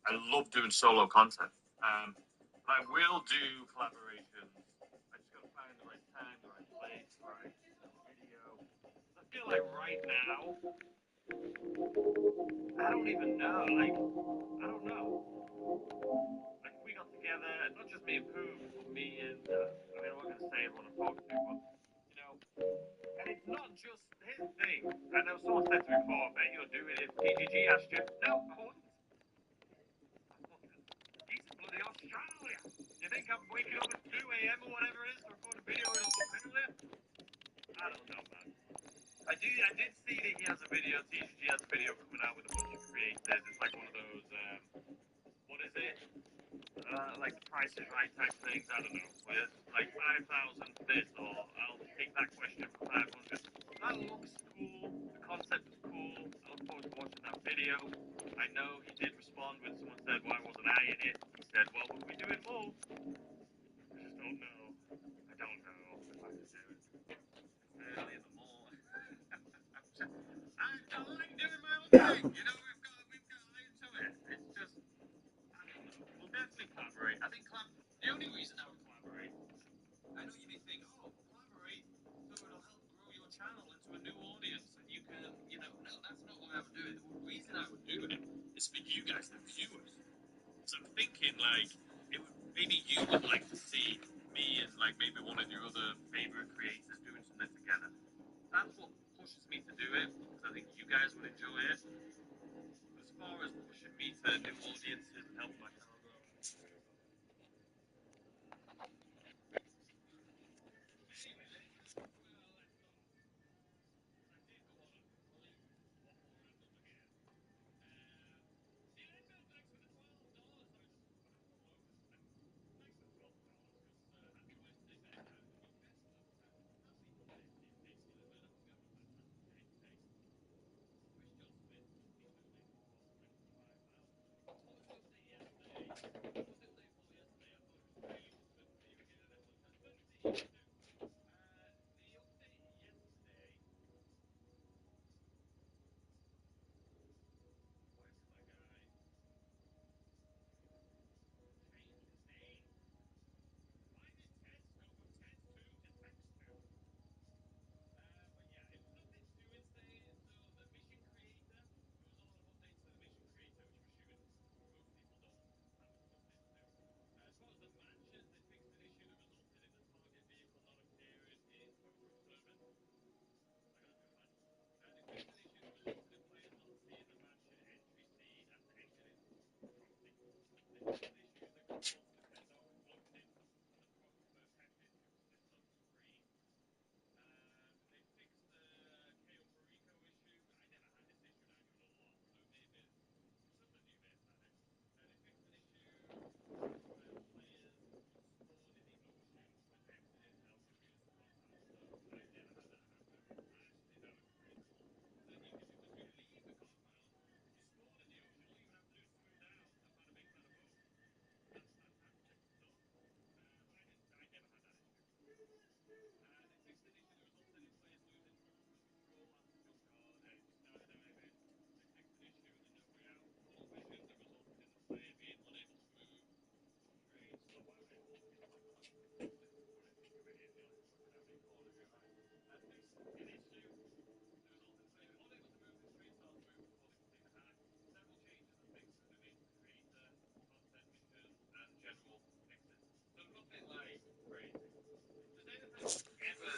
I love doing solo content. But I will do collaborations. I just got to find the right time, the right place, the right video. I feel like right now, I don't even know. Like, I don't know. Like, we got together, not just me and Pooh, but me and, I mean, I'm not going to say everyone I talk to, but, you know, and it's not just, here's the thing. I know someone said to me before, I bet you're doing it. PGG asked you. No, I wasn't. He's in bloody Australia. You think I'm waking up at 2 a.m. or whatever it is to record a video in Australia? I don't know, man. I did see that he has a video, TGG has a video coming out with a bunch of creators. It's like one of those, what is it? Like the Price is Right type things. I don't know. With like 5,000 this, or I'll take that question for 500. That looks cool. The concept is cool. I look forward to watching that video. I know he did respond when someone said, "Why wasn't I in it?" He said, "Well, we'll be doing more." I just don't know. I don't know if I can do it. It's early in the morning. I like doing my own thing. You know, we've got into it. It's just. I don't know. We'll definitely collaborate. I think the only reason I would collaborate, I know you may think, oh, collaborate so it'll help grow your channel into a new audience and you can, you know, no, that's not why I would do it. The reason I would do it is for you guys, the viewers. So I'm thinking, like, it would, maybe you would like to see me and, like, maybe one of your other favorite creators doing something together. That's what pushes me to do it, because I think you guys would enjoy it. But as far as pushing me to new audiences and helping my channel grow,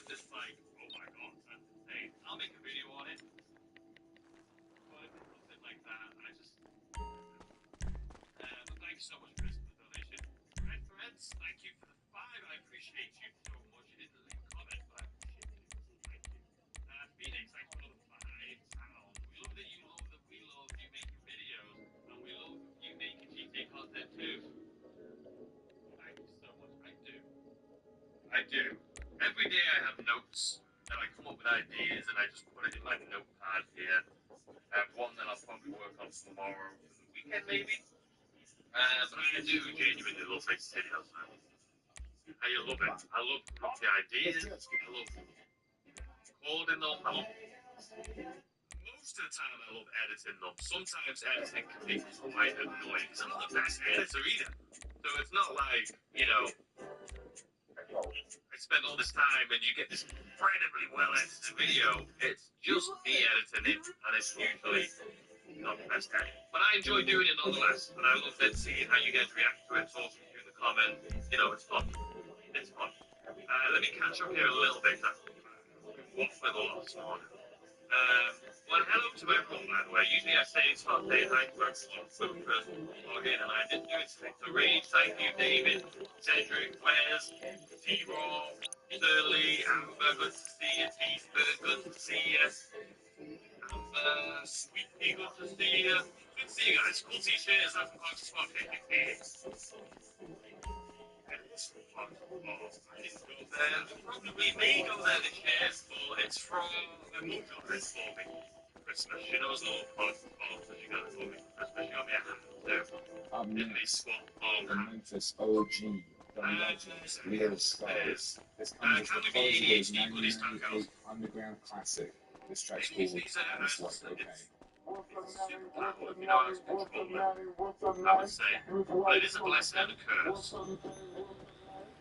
just like, oh my god, that's insane. I'll make a video on it, but if it's something like that, I just. But thank you so much, Chris, for the donation. Red Threads, thank you for the 5. I appreciate you so much. You didn't leave a comment, but I appreciate it. Thank you. Phoenix, thanks for another £5. We love that you love that we love you making videos, and we love you making GTA content too. Thank you so much. I do. I do. Every day I have notes and I come up with ideas and I just put it in my notepad here. I have one that I'll probably work on tomorrow for the weekend maybe. But I do genuinely love making videos. I love it. I love the ideas. I love recording them. I love most of the time I love editing them. Sometimes editing can be quite annoying he's not the best editor either. So it's not like, you know, I spend all this time and you get this incredibly well edited video. It's just me editing it, and it's usually not the best edit. But I enjoy doing it nonetheless, and I love then seeing how you guys react to it, talking to you in the comments. You know, it's fun. It's fun. Let me catch up here a little bit. I've been waffling a lot this morning. Well, hello to everyone, by the way. Usually I say it's not saying hi to everyone when we first log in, and I didn't do it today. So, Rage, thank you, David, Cedric, Wes, T-Raw, Shirley, Amber, good to see you, Teasburg, good to see you, Amber, Sweetie, good to see you. Good to see you guys. Cool t-shirts, I'm from Cox Swap, I didn't go there. I probably may go there this year, but it's from my mum got this for me. Christmas. She knows all about sports that she got for me. Christmas. She got me a hat too. Didn't they swap on the Memphis OG, Don Legends, Leo Scars. This comes as the close of his 1998 underground classic. This track's called And It's Like Okay. super loud. If you know how to control it, I would say. But it is a blessing and a curse.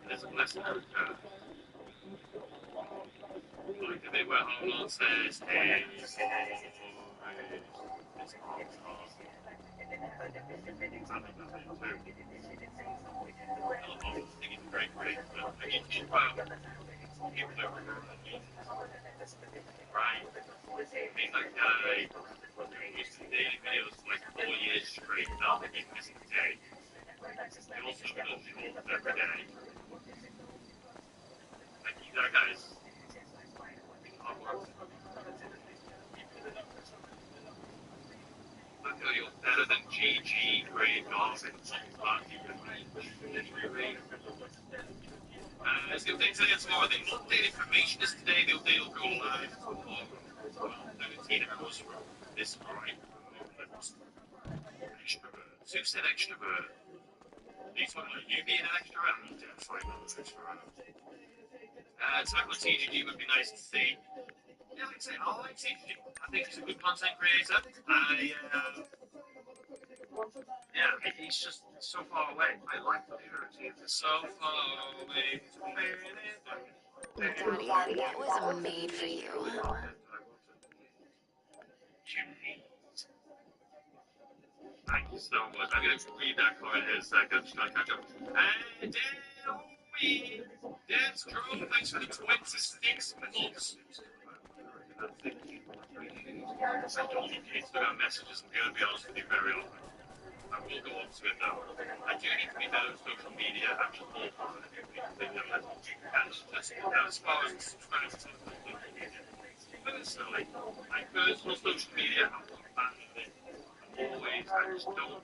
It is a blessing and a curse. Like the bit where Homeland says, hey, it's right? He's like, used to daily videos for like 4 years straight. Now that he's missing a day. He also does shorts every day. Like, these are guys. I feel you're better than GG, Grade Garvin, it's the update today and tomorrow. The update information is today. The update will go live tomorrow. 13 hours from this right moment. Extrovert. Who said extrovert? These one like you being an extrovert? I'm definitely not an extrovert. Tackle TGG would be nice to see. Yeah, like I say, I like TGG. I think he's a good content creator. Yeah, he's just so far away. I like the purity of it. So far away. Daddy, that was made for you. Thank you so much. I'm going to read that comment in a second. I'm just going to catch up. And Dance Drone, thanks for the 26 months. I don't look at Instagram messages, I'm going to be honest with you very often. I will go up to it though. I do need to be better at social media. I'm just awful at it. As far as subscribers to social media. Personally, my personal social media, I'm not bad at it. Always, I just don't.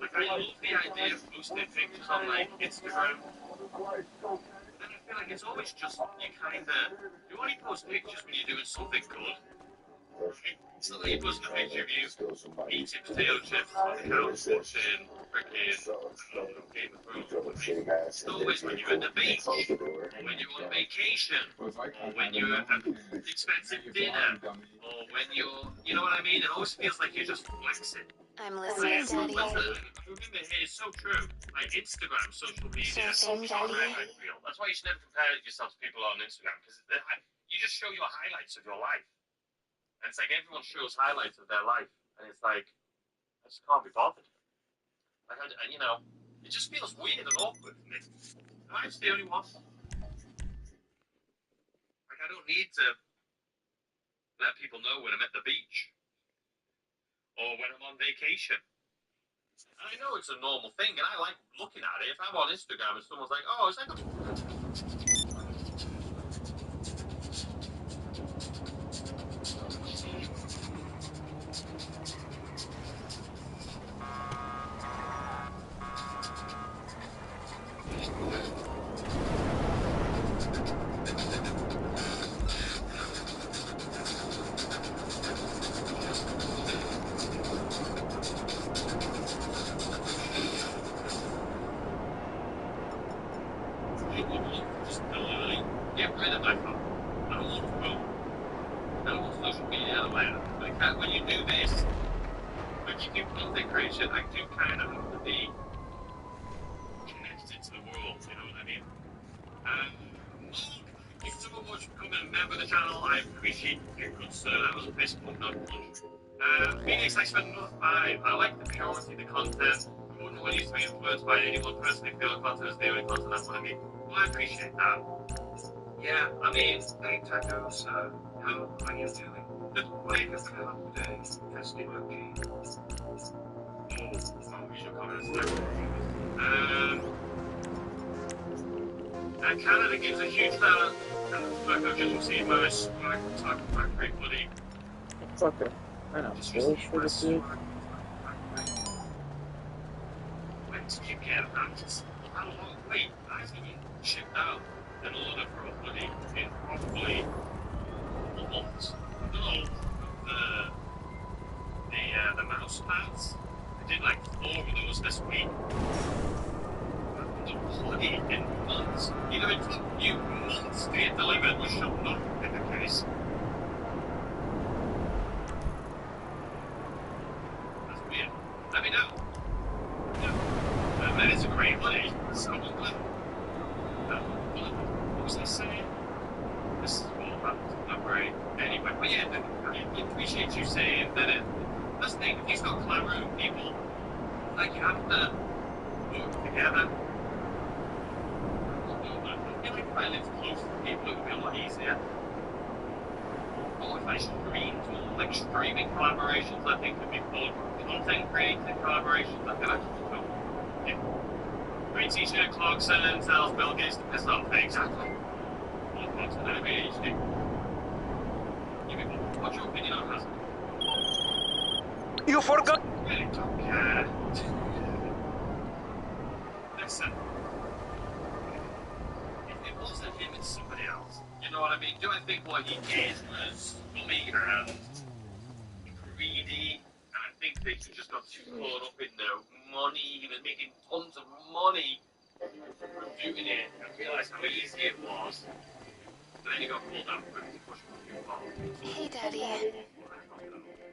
Like, I love the idea of posting pictures on, like, Instagram. But then I feel like it's always just, you only post pictures when you're doing something good. It's not like you post a picture of you eating potato chips on the couch watching freaking Game of Thrones. It's always when you're at the beach, or when you're on vacation, or when you're at an expensive dinner, or when you know what I mean? It always feels like you're just flexing. I'm listening, Daddy. Remember, it's so true. Like Instagram, social media, Sure thing, Daddy. I feel. That's why you should never compare yourself to people on Instagram, because you just show your highlights of your life. And it's like everyone shows highlights of their life, and it's like, I just can't be bothered. Like, you know, it just feels weird and awkward for me. Am I just the only one? Like, I don't need to let people know when I'm at the beach or when I'm on vacation. And I know it's a normal thing, and I like looking at it. If I'm on Instagram and someone's like, oh, is that good? Get rid of my phone. I don't want phone. I don't want social media. When you do this, when you do content creation, I do kind of have to be connected to the world, you know what I mean? Mark, thank you so much for coming and member the channel. I appreciate you, good sir. That was a fist bump, not a punch. Phoenix, I spent another 5. I like the purity of the content. I wouldn't want you to be influenced by anyone personally. Feel the content is the only content, that's what I mean. Well, I appreciate that. Yeah, I mean, hey, Tacos, how are you doing? The way of the day, testing okay. Oh, read your comments. Canada gives a huge shout out to I've just received my swag talk about Great Bloody. It's okay. I know. Just Roll received for my the swag. suit. When did you get that? How long? Wait, I haven't even shipped out an order for a hoodie in probably a month. No, the mouse pads. I did like 4 of those this week. The hoodie in months. Either it took you months to get delivered, which should not be the case. That's weird. Let me know. Yeah. And it's a great hoodie. So I'm glad. What was I saying? This is all about upgrade. Anyway, but yeah, I appreciate you saying that that's the thing, if you've got collaborating people, like you have to work together. I feel like if I lived close to people, it would be a lot easier. Or if I streamed more, like streaming collaborations, I think would be fun. Content creating collaborations, I feel like it's cool. Yeah. Great t-shirt, Clarkson tells Bill Gates to piss off. Exactly. Well, Clarkson, that'd be HD. What's your opinion on Hazard? You forgot. I really don't care. Listen. If it wasn't him, it's somebody else. You know what I mean? Do I think what he did was scummy and greedy? And I think that he just got too caught up in the money. He was making tons of money from doing it and realised how easy it was. But then he got pulled out for pushing too far. Hey, Daddy.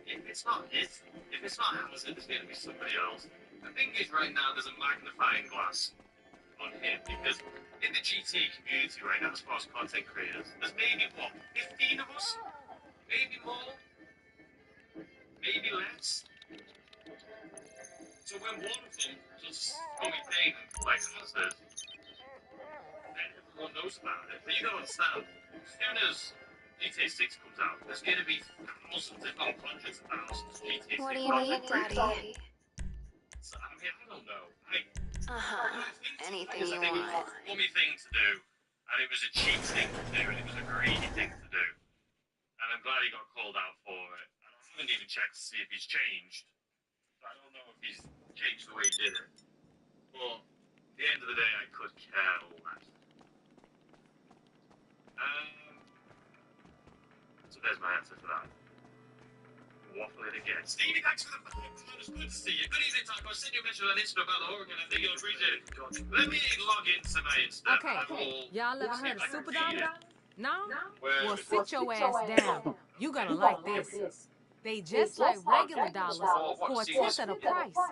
If it's not Hazard, it's going to be somebody else. The thing is, right now, there's a magnifying glass on him because in the GTA community right now, as far as content creators, there's maybe, 15 of us? Maybe more? Maybe less? So when one of them does scummy thing like Hazard, then everyone knows about it. But you don't understand, as soon as GTA 6 comes out, there's going to be thousands, if not hundreds of thousands of GTA 6 What do you need, Daddy? So, I mean, I don't know. Anything I you think it was want. a funny thing to do, and it was a cheap thing to do, and it was a greedy thing to do. And I'm glad he got called out for it. And I haven't even checked to see if he's changed. I don't know if he's changed the way he did it. But at the end of the day, I could care less. So there's my answer to that. Waffling again. Stevie, thanks for the $5. It's good to see you. Good evening, Taco. I sent you a message on Insta about the hurricane. I think you'll appreciate it. Let me log into my Insta. Okay. Y'all ever heard of Super Dollar? No? Where Well, is it? sit your ass down. You gonna like this. They just like regular dollars for a tenth of the price. No,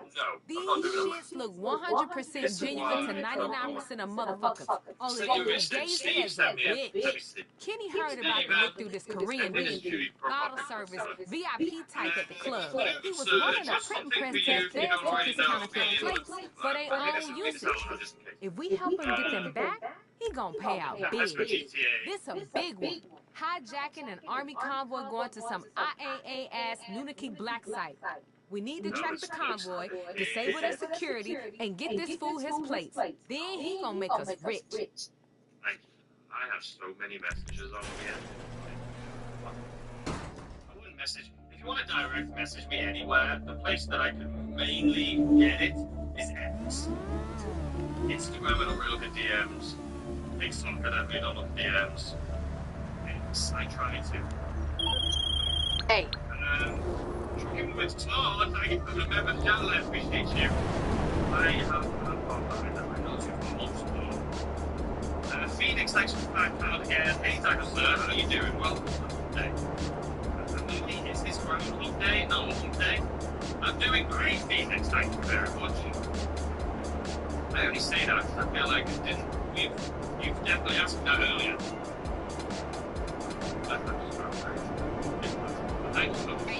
I'm not These doing shits look 100% genuine to 99% of motherfuckers. Only they engaged it as a bitch. Kenny heard about the look through this Korean bitch. Bottle service, VIP type at the club. He was running a printing press test fairs to his counterfeit plates for their own usage. If we help him get them back, he gonna pay out big. This a big one. Hijacking an army convoy going to some IAA-ass Nunaki black site. We need to track the convoy, disable their security, and get this fool his plates. Then he gonna make us rich. I have so many messages on here. I wouldn't message. If you want to direct message me anywhere, the place that I can mainly get it is X. Instagram, I don't really look at DMs. TikTok, I don't really look at DMs. X, I try to. Hey. Talking with Todd, thank you for the member of the channel, I appreciate you. I have I know you for months now. Phoenix, thanks for £5 again. Hey, Tiger Sir, how are you doing? Welcome to the day. Is this Groundhog Day? No, Hump Day. I'm doing great, Phoenix. Thank you very much. I only say that because I feel like it didn't. You've definitely asked me that earlier. And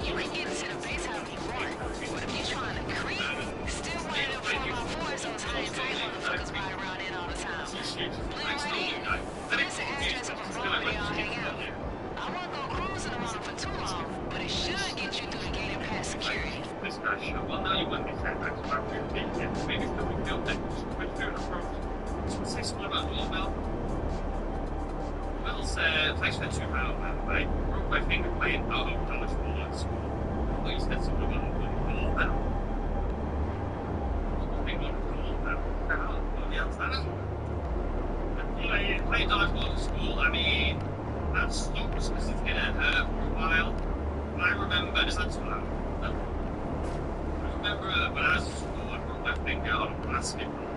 you can get into the base however you want. But if you're trying to creep, still one of them 4x4s, those high-tight motherfuckers ride around in all the time. Blend right in. This is the address of a bar where they all hang out. I won't go cruising around them for too long, but it should get you through the gate and past security. This guy should. Well, no, you wouldn't be saying that because I'm going to be here. Maybe it's going to be built in. Which doing approach. Someone say something about doorbell. Will said, thanks for the £2, by the way. Broke my finger playing out of dodgeball at school. Well, you said something about doorbell. Something about doorbell. What the hell's that? Playing dodgeball at school, I mean, that stopped because it's going to hurt for a while. But I remember, is that too loud? No. I remember when I was at school, I broke my finger on a basketball.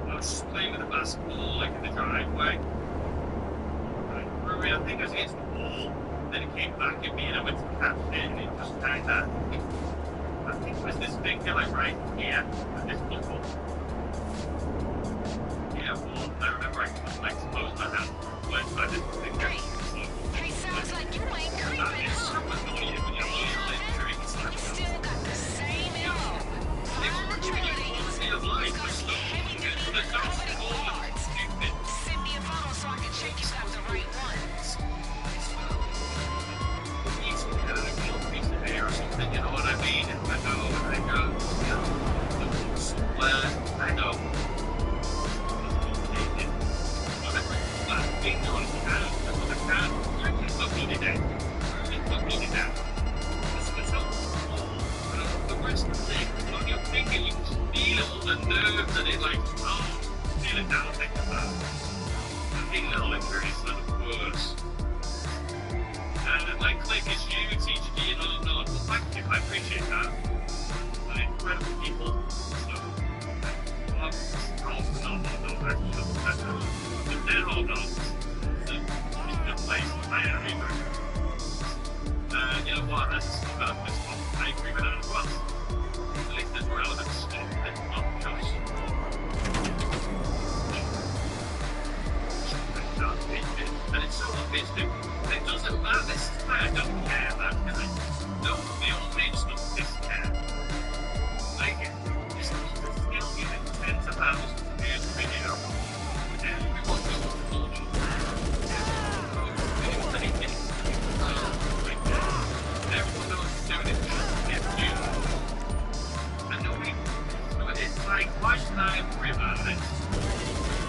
I was just playing with a basketball, like in the driveway. I think it was against the wall, then it came back at me and I went to catch it and it just kind of, I think it was this finger like right here, and this knuckle. Yeah, well, I remember I couldn't like close my hand when I did the finger. Hey, sounds like you ain't creeping, That is so annoying when you're little injury. It's like, you still got the same MO. Find the trailer that see a light, gonna it's be not heavy good, duty but it's not covered in cold and cards. stupid. Send me a photo so I can check you got the right one. Piece of hair or something, you know what I mean? And I go, you know, somewhere, I know. Whatever, that finger on his hand, that's what I can't. It's not bloody dead. It's not bloody dead. It's not the rest of the thing, on your finger, you can feel all the nerves and it like, oh, feel it down, think about it. I think little injuries are the worst. And my click is you, teaching me another nod. Well, thank you, I appreciate that. Incredible people. So, they're all nods. It's a good place for my area. You know what? That's about this one. I agree with that as well. At least there's relevant stuff. It's not just. And it's so obvious too. It doesn't matter. This is why I don't care about it. No, the old age stuff is care. Like it. It's still giving tens of thousands of views a video. And everyone knows the culture. Everyone knows doing it to get views. And nobody. So it's like, why should I worry about it?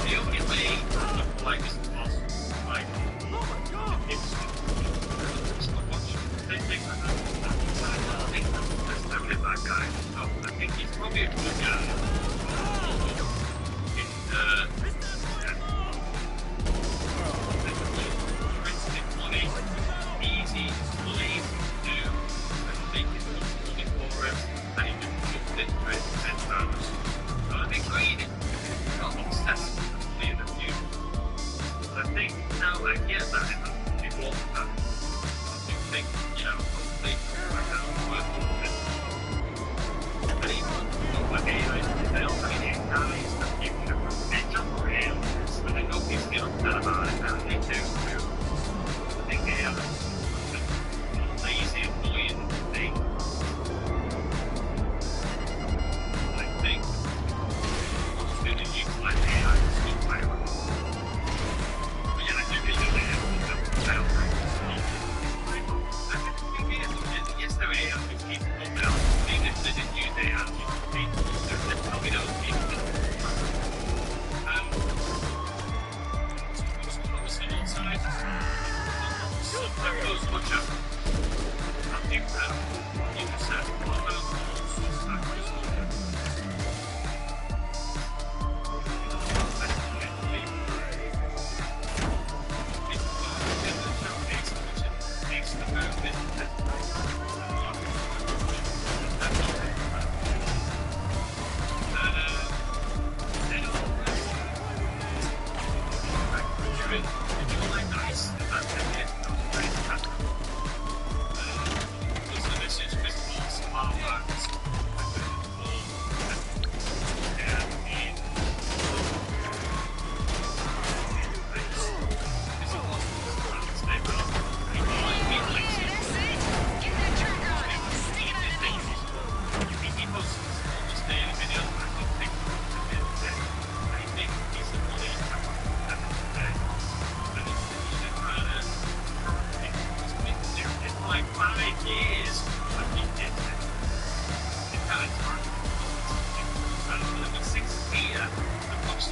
The only way to look like this is possible. Like, it's that guy. So I think he's probably a good guy. Money, easy, lazy to do. I think it's looking for him, and he just jumped into it 10 times. So I think greedy. Not obsessed with being a few. But I think now I get that before that. I do think, you know, hopefully I can work on it. And even like AI.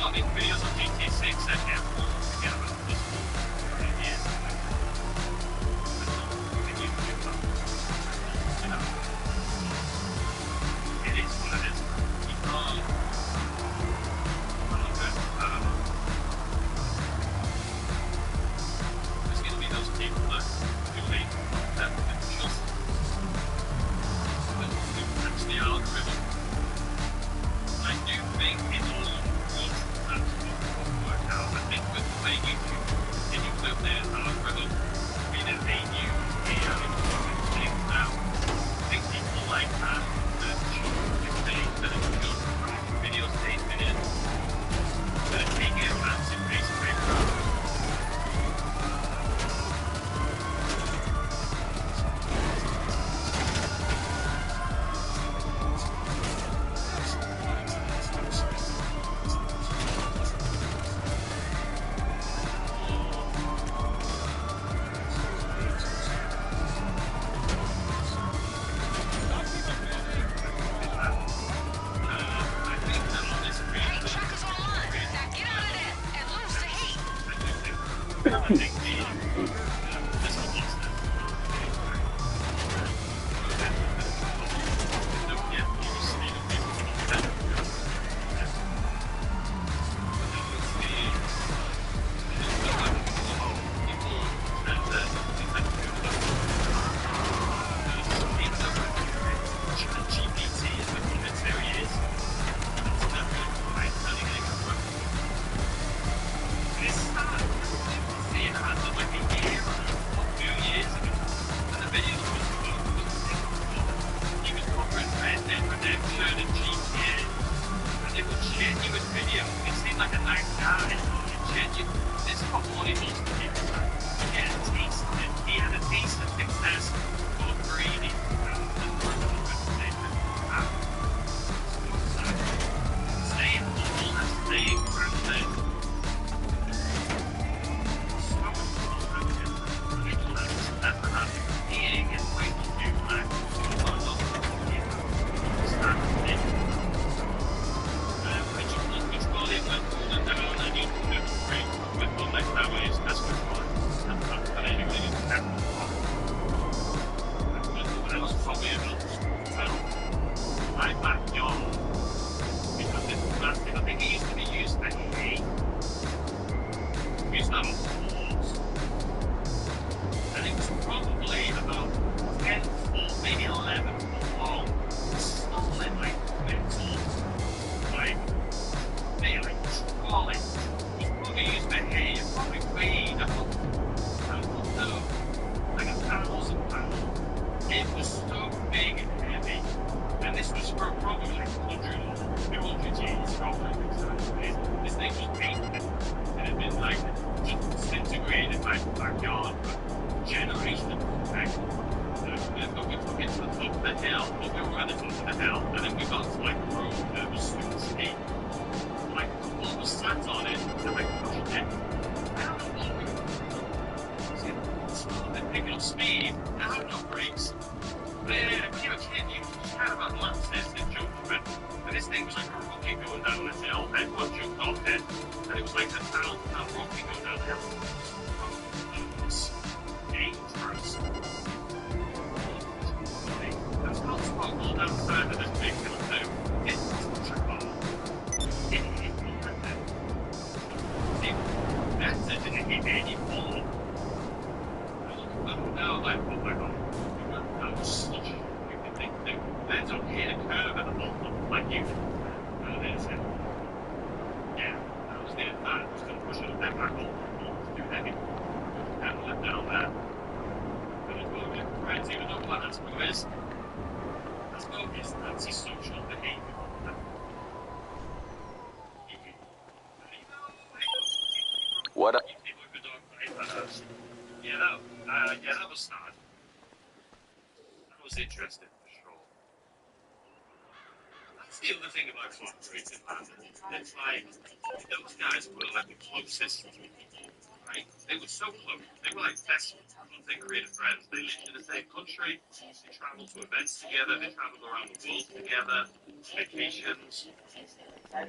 start making videos on GTA 6 and yeah, forget about this. It is. You know, it is what it is. You can't. There's going to be those people that believe that just that's the algorithm. I do think in the long run that's what will work out. I think with the way YouTube continues with their algorithm, being a new AI thing now, I think people like that cheap things that are just videos 8 minutes that are taking advantage of basically. What up? Yeah, that was sad. That was interesting for sure. That's the other thing about cooperative land. It's like those guys were like the closest, right? They were so close. They were like best content creator friends. They lived in the same country. They traveled to events together. They traveled around the world together. Vacations. And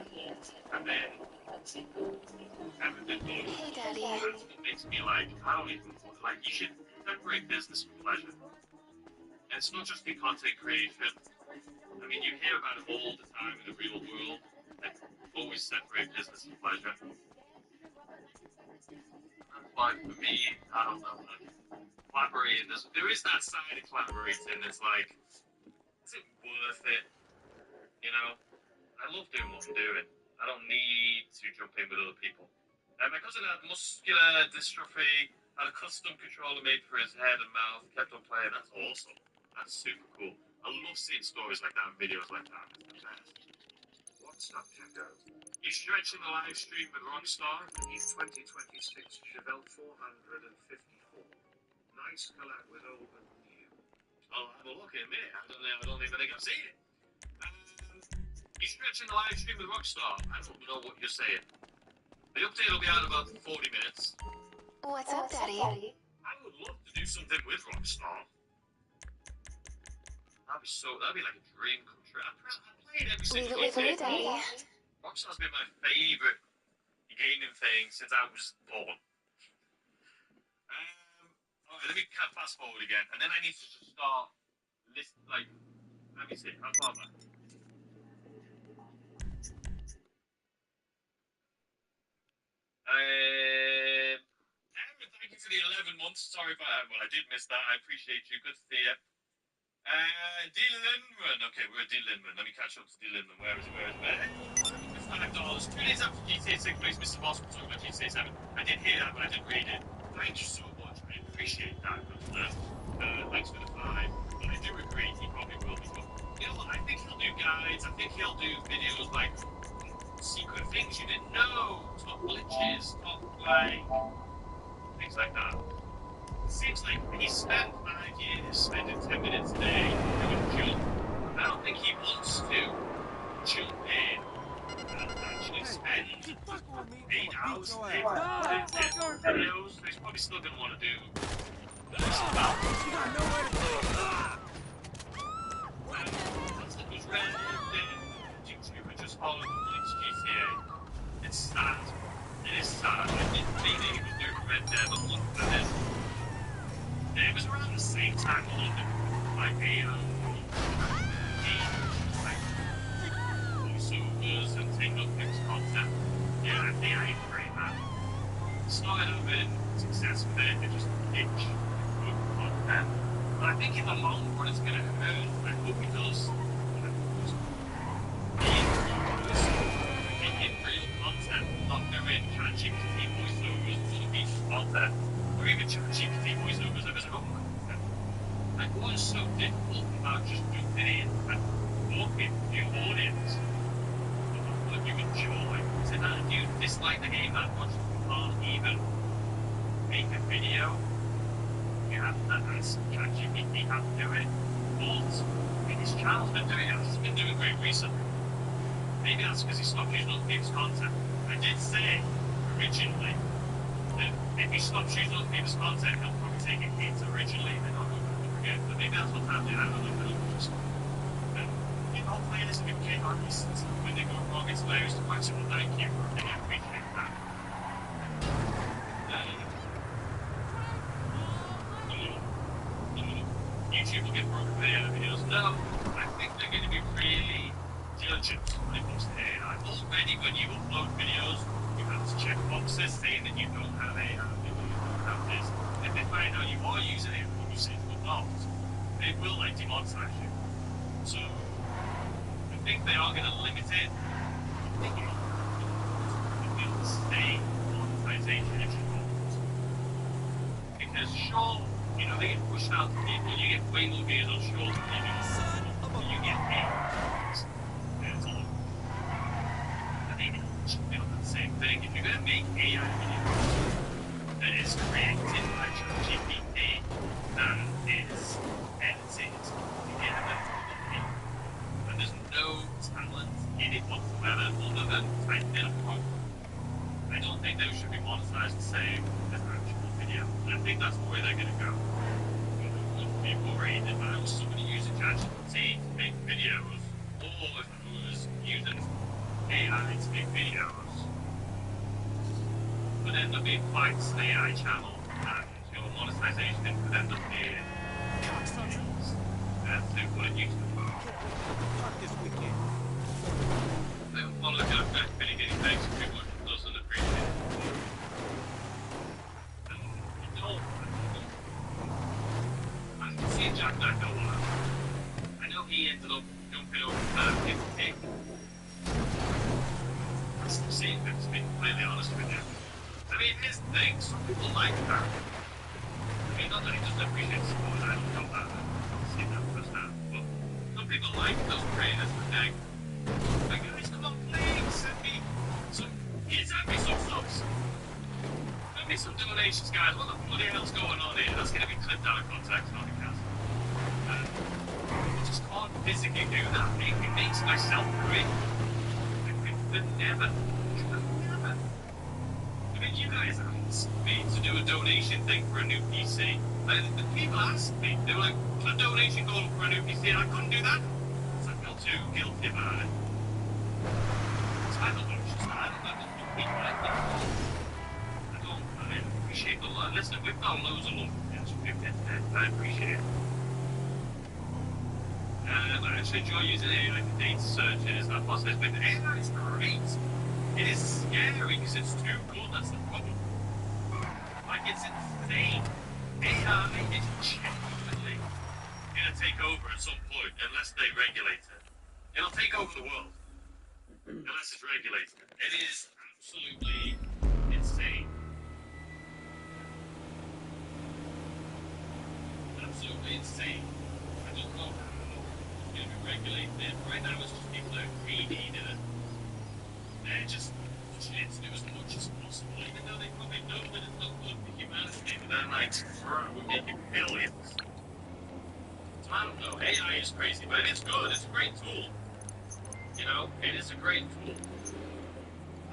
then everything goes. Hey, Daddy. That's what makes me like, I don't even, like, you should separate business from pleasure. And it's not just in content creation. I mean, you hear about it all the time in the real world. Like, always separate business and pleasure. That's why, for me, I don't know, man. Collaborating, there is that side of collaborating that's like, is it worth it? You know? I love doing what I'm doing. I don't need to jump in with other people. And my cousin had muscular dystrophy, had a custom controller made for his head and mouth, kept on playing. That's awesome. That's super cool. I love seeing stories like that and videos like that. It's the best. What's up, Jacko? You stretching the live stream with Rockstar? He's 2026 Chevelle 454. Nice collab with old and new. I'll have a look in a minute. I don't even think I've seen it. You stretching the live stream with Rockstar? I don't know what you're saying. The update will be out in about 40 minutes. What's up, Daddy? I would love to do something with Rockstar. That'd be like a dream come true. I played every Leave single it with me, game. Daddy. Rockstar's been my favourite gaming thing since I was born. Alright, let me fast forward again, and then I need to just start let me see, how far back? Aaron, thank you for the 11 months. Sorry about that. Well, I did miss that. I appreciate you. Good to see you. D. Lindman. Okay, we're at D. Lindman. Let me catch up to D. Lindman. Where is it? $5. 2 days after GTA 6 release, Mr. Boss was talking about GTA 7. I did hear that, but I didn't read it. Thank you so much. I appreciate that. Thanks for the 5. But I do agree, he probably will be good. You know what? I think he'll do guides. I think he'll do videos like secret things you didn't know, top glitches, top things like that. It seems like he spent 5 years spending 10 minutes a day doing jump. I don't think he wants to jump in and actually spend 8 hours a day doing videos. So he's probably still going to want to do this stuff. Once it was red, YouTuber just followed the police GTA. It's sad. It is sad. I didn't think that he was doing Red Dead, but look at this. It was around the same time in London, like voiceovers and taking up fixed content. Yeah, I think I agree, man. Started a bit success with it, just pitch good content. But I think in the long run it's gonna hurt. I hope he does. Making real content, not doing ChatGPT voiceovers, other people's content, or even ChatGPT voiceovers of his own content. Like, what is so difficult about just jumping in and talking to your audience about what you enjoy? Is it that you dislike the game that much you can't even make a video? You have to ask ChatGPT how to do it. But I mean, his channel's been doing it. He's been doing great recently. Maybe that's because he stopped using other people's content. I did say originally that if he stops using other people's content, he'll probably take a hit originally and then I'll go back and forget. But maybe that's what's happening. I don't know. You don't play this with kid artists. When they go wrong, it's hilarious to watch it. Well, thank you. I appreciate that. YouTube will get broken videos. No, I think they're going to be really diligent when it comes to AI. Already, when you upload videos, you have to check boxes saying that you don't have AI, that you don't have this. If they find out you are using it, what you say but not, they will demonetize you. So, I think they are going to limit it. I think it will stay monetization if you want. Because sure, you know, they get pushed out to people, you get way more views on shorts videos, and you get paid. It's all. I think it should be the same thing. If you're going to make AI videos that is created by ChatGPT, that is edited, and there's no talent in it whatsoever other than typing in a prompt, I don't think those should be monetized the same as actual video. And I think that's the way they're going to go. Be worried if I was somebody using ChatGPT to make videos, or if I was using AI AI to make videos could end up being quite an AI channel, and your monetization could end up being to what it used to be. They would follow the kind of many guinea pigs pretty much doesn't appreciate it. And you don't. I can see Jack Knight go on. I know he ended up jumping over his pig. That's the same thing, to be completely honest with you. I mean, here's the thing, some people like that. I mean, not that he doesn't appreciate sport, I don't know that. I've seen that firsthand. But some people like those creators with their like, guys, come on, please send me some. Send me some subs. Send me some donations, guys. What the bloody hell's going on here? That's going to be clipped out of context, not the cast. I just can't physically do that. It makes myself cringe. I could never. I mean, you guys asked me to do a donation thing for a new PC. The people asked me. They were like, put a donation goal for a new PC, and I couldn't do that. So I felt too guilty about it. I don't know, it's just, I appreciate the love. Listen, we've got loads of love from this. I appreciate it. I actually enjoy using AI for data searches. That process with AI is great. It is scary because it's too good, that's the problem. Like, it's insane. AI is genuinely gonna take over at some point unless they regulate it. It'll take over the world. Unless it's regulated. It is absolutely insane. Absolutely insane. I don't know how it's going to be regulated. Right now it's just people that are greedy in it. They're just pushing it to do as much as possible, even though they probably know that it's not good for humanity. But they're like, we're making billions. So I don't know. AI is crazy, but it's good. It's a great tool. You know, it is a great tool.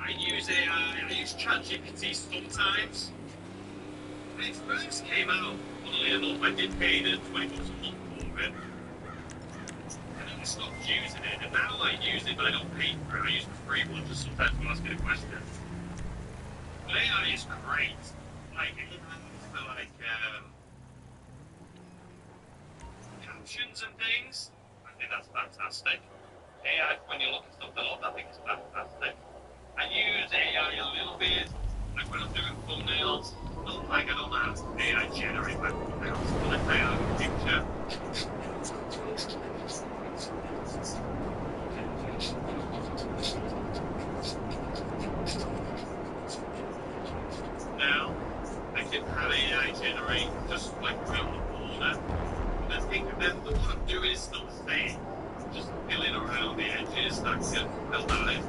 I use AI, I use ChatGPT sometimes. When it first came out, funnily enough, I did pay the $20 a month for it. And then I stopped using it, and now I use it, but I don't pay for it. I use the free one just sometimes to ask it a question. But AI is great. Like, it has for, like, captions and things. I think that's fantastic. AI, when you look at something up, I think it's fantastic. I use AI a little bit, like when I'm doing thumbnails. Not like I don't know how to AI generate my thumbnails, but if I have a picture. Now, I can have AI generate just like around the border. The thing, then what I'm doing is still the same. I'm just filling around the edges that can fill that in.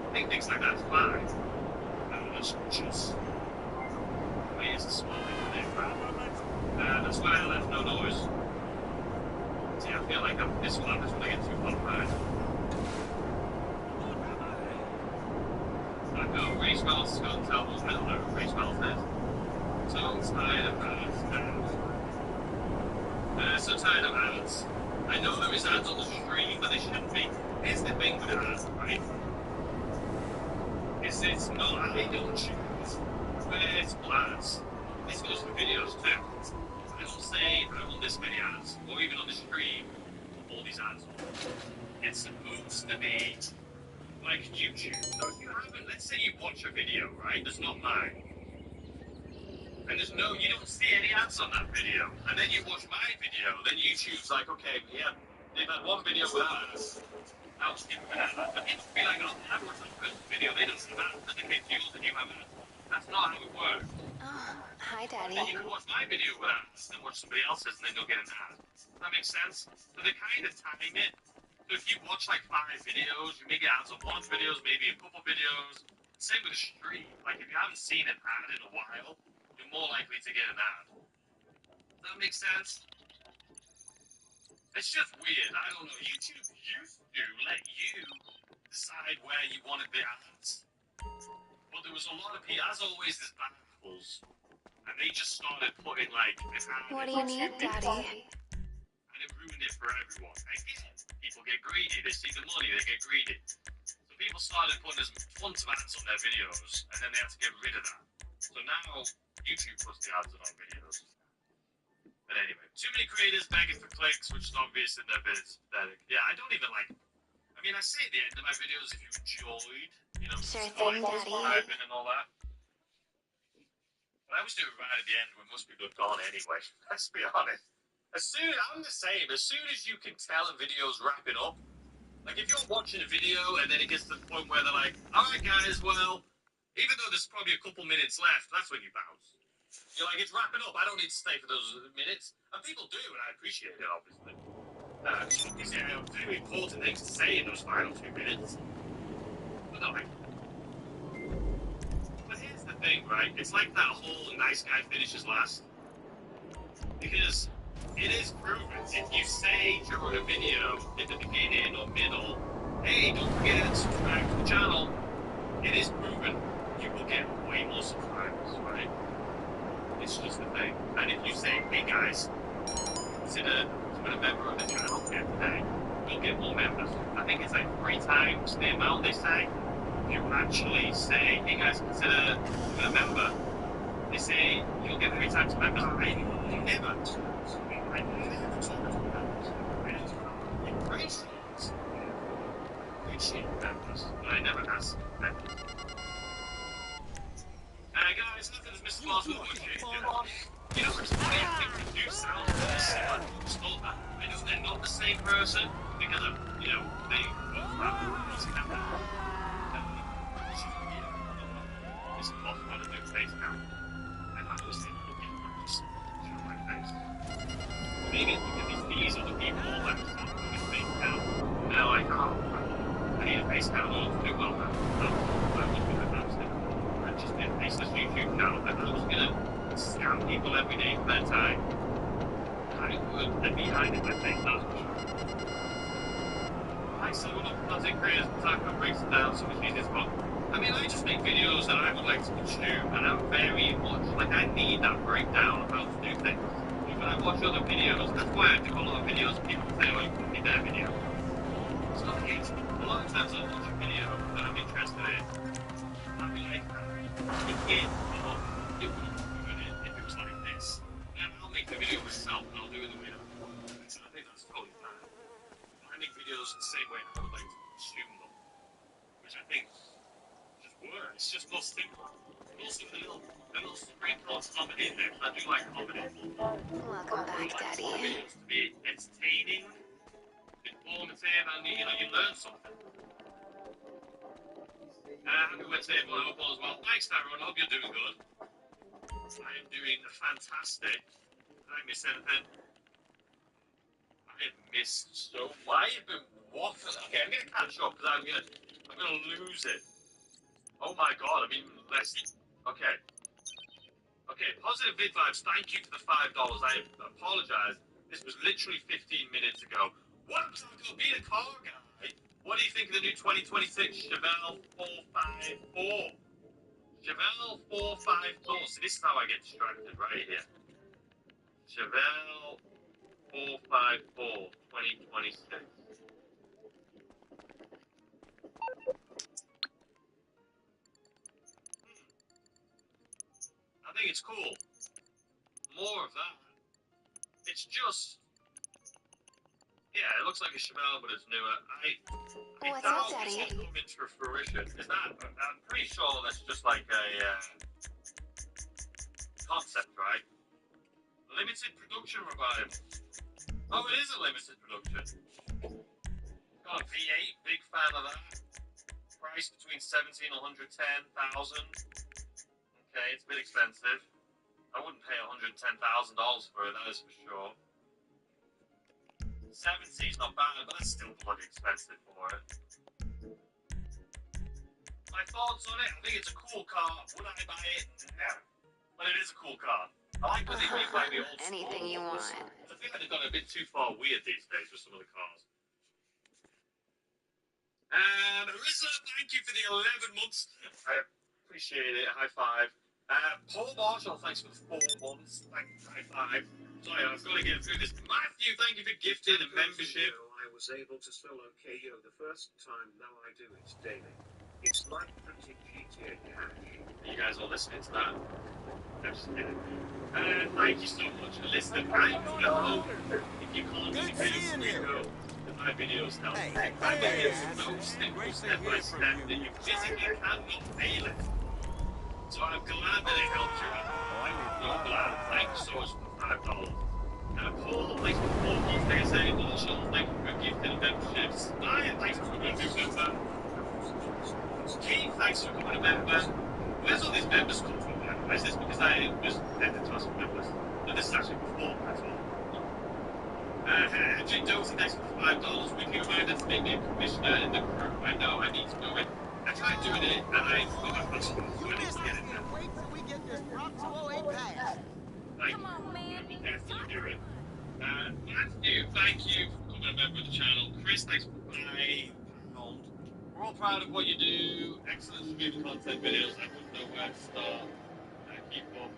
I think things like that's fine. That's just it's a small thing, that's why I left no noise. See, I feel like this one is when I get too qualified. I go, race balance, go and tell them, I don't know what race balance is. So tired of ads. So tired of ads. I know there is ads on the stream, but they shouldn't be. Here's the thing with ads, right? It's not, I don't choose where it's ads. This goes for videos too. I don't say, I want this many ads, or even on the stream, all these ads on. It's supposed to be like YouTube. So if you haven't, let's say you watch a video, right? That's not mine. And you don't see any ads on that video. And then you watch my video, then YouTube's like, okay, yeah, they've had one video without ads. I'll just give them an ad. But people be like, oh, I watched that person's video, they don't have ads, and they came to yours and you have ads. That's not how it works. Oh, hi, And Daddy. you can watch my video with ads and watch somebody else's and then you'll get an ad. Does that make sense? So they kind of time it. So if you watch like 5 videos, you may get ads on one of the videos, maybe a couple videos. Same with a stream. Like if you haven't seen an ad in a while, you're more likely to get an ad. Does that make sense? It's just weird. I don't know. YouTube used to let you decide where you wanted the ads. But there was a lot of people, as always, there's bad apples. And they just started putting like an ad What do in you need, 2 minutes. Daddy? And it ruined it for everyone. Again, people get greedy. They see the money, they get greedy. So people people started putting as tons of ads on their videos, and then they had to get rid of that. So now YouTube puts the ads on our videos. But anyway, too many creators begging for clicks, which is obvious in their vids. Yeah, I don't even like. I mean, I say at the end of my videos if you enjoyed, you know, Sure thing, Daddy. subscribing and all that. But I always do it right at the end when most people have gone anyway. Let's be honest. I'm the same. As soon as you can tell a video's wrapping up, like if you're watching a video and then it gets to the point where they're like, all right, guys, well, even though there's probably a couple minutes left, that's when you bounce. You're like, it's wrapping up. I don't need to stay for those minutes. And people do, and I appreciate it, obviously. Obviously, I have very important things to say in those final 2 minutes. But no, but here's the thing, right? It's like that whole nice guy finishes last. Because it is proven. If you say during a video, in the beginning or middle, hey, don't forget to subscribe to the channel, it is proven you will get way more subscribers, right? It's just a thing. And if you say, hey guys, consider becoming a member of the channel here today, you'll get more members. I think it's like 3 times the amount they say. If you actually say, hey guys, consider becoming a member, they say you'll get 3 times the members. I never talk to me. I never talk to members. I appreciate members, but I never ask members. Guys, nothing as Mr. Moss with what you know, it's funny, I think they do sound very similar. I know they're not the same person because of, you know, they both have music and this off on a new face now. And I was thinking, just show my face. Maybe it's because these are the people that start doing face count. Now I can't. I need a face count in order to do well now. So I was going to announce it. I just did a faceless YouTube channel, and I was going to scam people every day for their time. I would be hiding my face, that's for sure. I set one up content creators and Taco breaks it down so it's easy as possible. I mean, I just make videos that I would like to consume, and I'm very much like I need that breakdown of how to do things. When I watch other videos, that's why I do a lot of videos. People say, "Oh, you copied their video." It's not the case. A lot of times I'll watch a video that I'm interested in. I'll be like, it would be good if it was like this. And I'll make the video myself, and I'll do it the way I want. So I think that's totally fine. I make videos the same way I would like to consume them, which I think just works. It's just more simple. Also, a little sprinkle of comedy in there. I do like comedy. Welcome back, Daddy. Videos to be entertaining, informative, and you learn something. Happy Wednesday, everyone. I hope all is well. Thanks, everyone. I hope you're doing good. I am doing fantastic. Did I miss anything? I have missed so. I have been waffling. Okay, I'm gonna catch up because I'm gonna lose it. Oh my god! I mean, less. Okay. Okay. Positive vid vibes. Thank you for the $5. I apologize. This was literally 15 minutes ago. What? Taco, be the car guy. What do you think of the new 2026 Chevelle 454? Chevelle 454. So this is how I get distracted right here. Chevelle 454 2026. I think it's cool. More of that. It's just, yeah, it looks like a Chevelle, but it's newer. I What's doubt up, it's Daddy? going to come into fruition. Is that? I'm pretty sure that's just like a concept, right? Limited production revival. Oh, it is a limited production. Got a V8, big fan of that. Price between 17 and 110,000. Okay, it's a bit expensive. I wouldn't pay $110,000 for it, that is for sure. 70 is not bad, but that's still bloody expensive for it. My thoughts on it, I think it's a cool car. Would I buy it? No. But it is a cool car. I like when they make like the old Anything you want. I think they've gone a bit too far weird these days with some of the cars. And Arissa, thank you for the 11 months. I appreciate it. High five. Paul Marshall, thanks for the 4 months. High five. Sorry, I've got to get through this. Matthew, thank you for gifting and membership. was able to solo KO the first time, now I do it daily. It's like printing GTA cash. You guys are listening to that. I'm just kidding. Thank you so much. Listen, I'm gonna hope if you can't Good really get a seeing free you. go, that my videos help. Hey, I'm gonna give hey, so simple great to step by hear from step you. that you physically cannot fail it. So I'm glad that it helped you out. Oh, I need I'm love. glad. Thank you so much for the $5. Paul, thanks for Paul. Like I say, Marshall, thank you for gifting memberships. Ryan, thanks for becoming a new member. Keith, thanks for becoming a member. Where's all these members come from, by the way? Is this because I was ended to ask for members? No, this is actually before, that's all. Jake Dozy, thanks for the $5. Weekly reminder to make me a commissioner in the crew. I know, I need to do it. I tried doing it, and I forgot my passport, so I need to get it now. Wait till we get this Prop 208 passed. Come on, man. We'll definitely do it. Matthew, thank you for becoming a member of the channel. Chris, thanks for £5. We're all proud of what you do. Excellent stream content videos. I wouldn't know where to start. Keep up.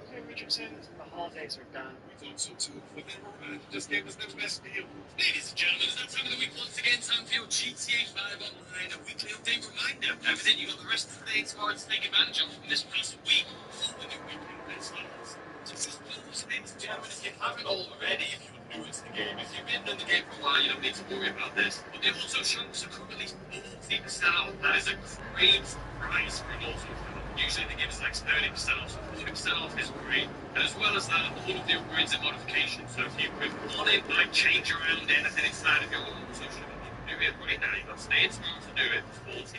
Okay, Richard said the holidays are done. We thought so too. But then just gave us the best deal. Ladies and gentlemen, it's that time of the week once again. Time for your GTA 5 Online, a weekly update reminder. Everything you got the rest of the day and tomorrow to take advantage of from this past week before the new weekend event starts. So just those, ladies and gentlemen, if you haven't already, if you're new to the game, if you've been in the game for a while, you don't need to worry about this. But the auto shops are currently 40% off. That is a great price for an auto shop. Usually they give us like 30% off, so 40% off is great. And as well as that, all of the upgrades and modifications. So if you wanted to like change around anything inside of your auto shop, you can do it right now. You've got today and tomorrow to do it for 40%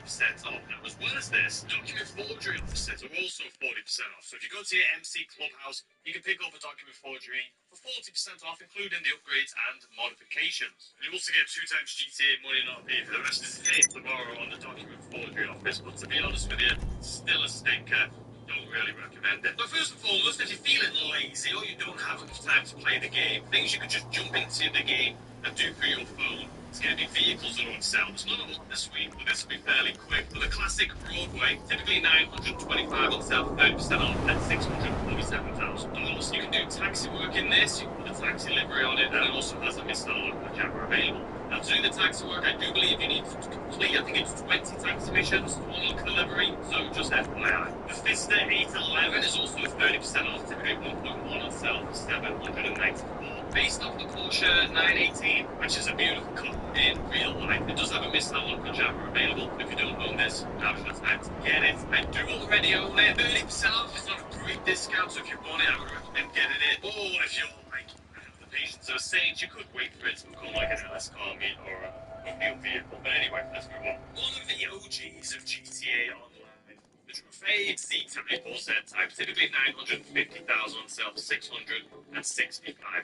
off. Now, as well as this, document forgery officers are also 40% off. So if you go to your MC Clubhouse, you can pick up a document forgery for 40% off, including the upgrades and modifications. You also get 2 times GTA money not paid for the rest of today and tomorrow on the document forgery office. But to be honest with you, still a stinker. Don't really recommend it. But first and foremost, if you're feeling lazy or you don't have enough time to play the game, things you could just jump into the game and do through your phone. It's going to be vehicles that are on sale. There's not a lot this week, but this will be fairly quick. For the classic Broadway, typically $925 on sale, 30% off at $647,000. You can do taxi work in this. You can put a taxi livery on it, and it also has a Mr. Local camera available. Now, to do the taxi work, I do believe you need to complete, I think it's 20 taxi missions to unlock the livery, so just FYI. The Fiesta 811 is also 30% off, typically 1.1 on sale for $794. Based off the Porsche 918, which is a beautiful car in real life, it does have a Mr. Local camera available. If you don't own this, now's your time to get it. I do already own it. 30% off is not a great discount, so if you want it, I would recommend getting it. Or if you're like, the patience of a saint, you could wait for it to become like an LS car meet or a real vehicle. But anyway, let's move on. One of the OGs of GTA Online, the Trofei Z-Type or Z-Type, typically 950,000 on sale for 665,000. I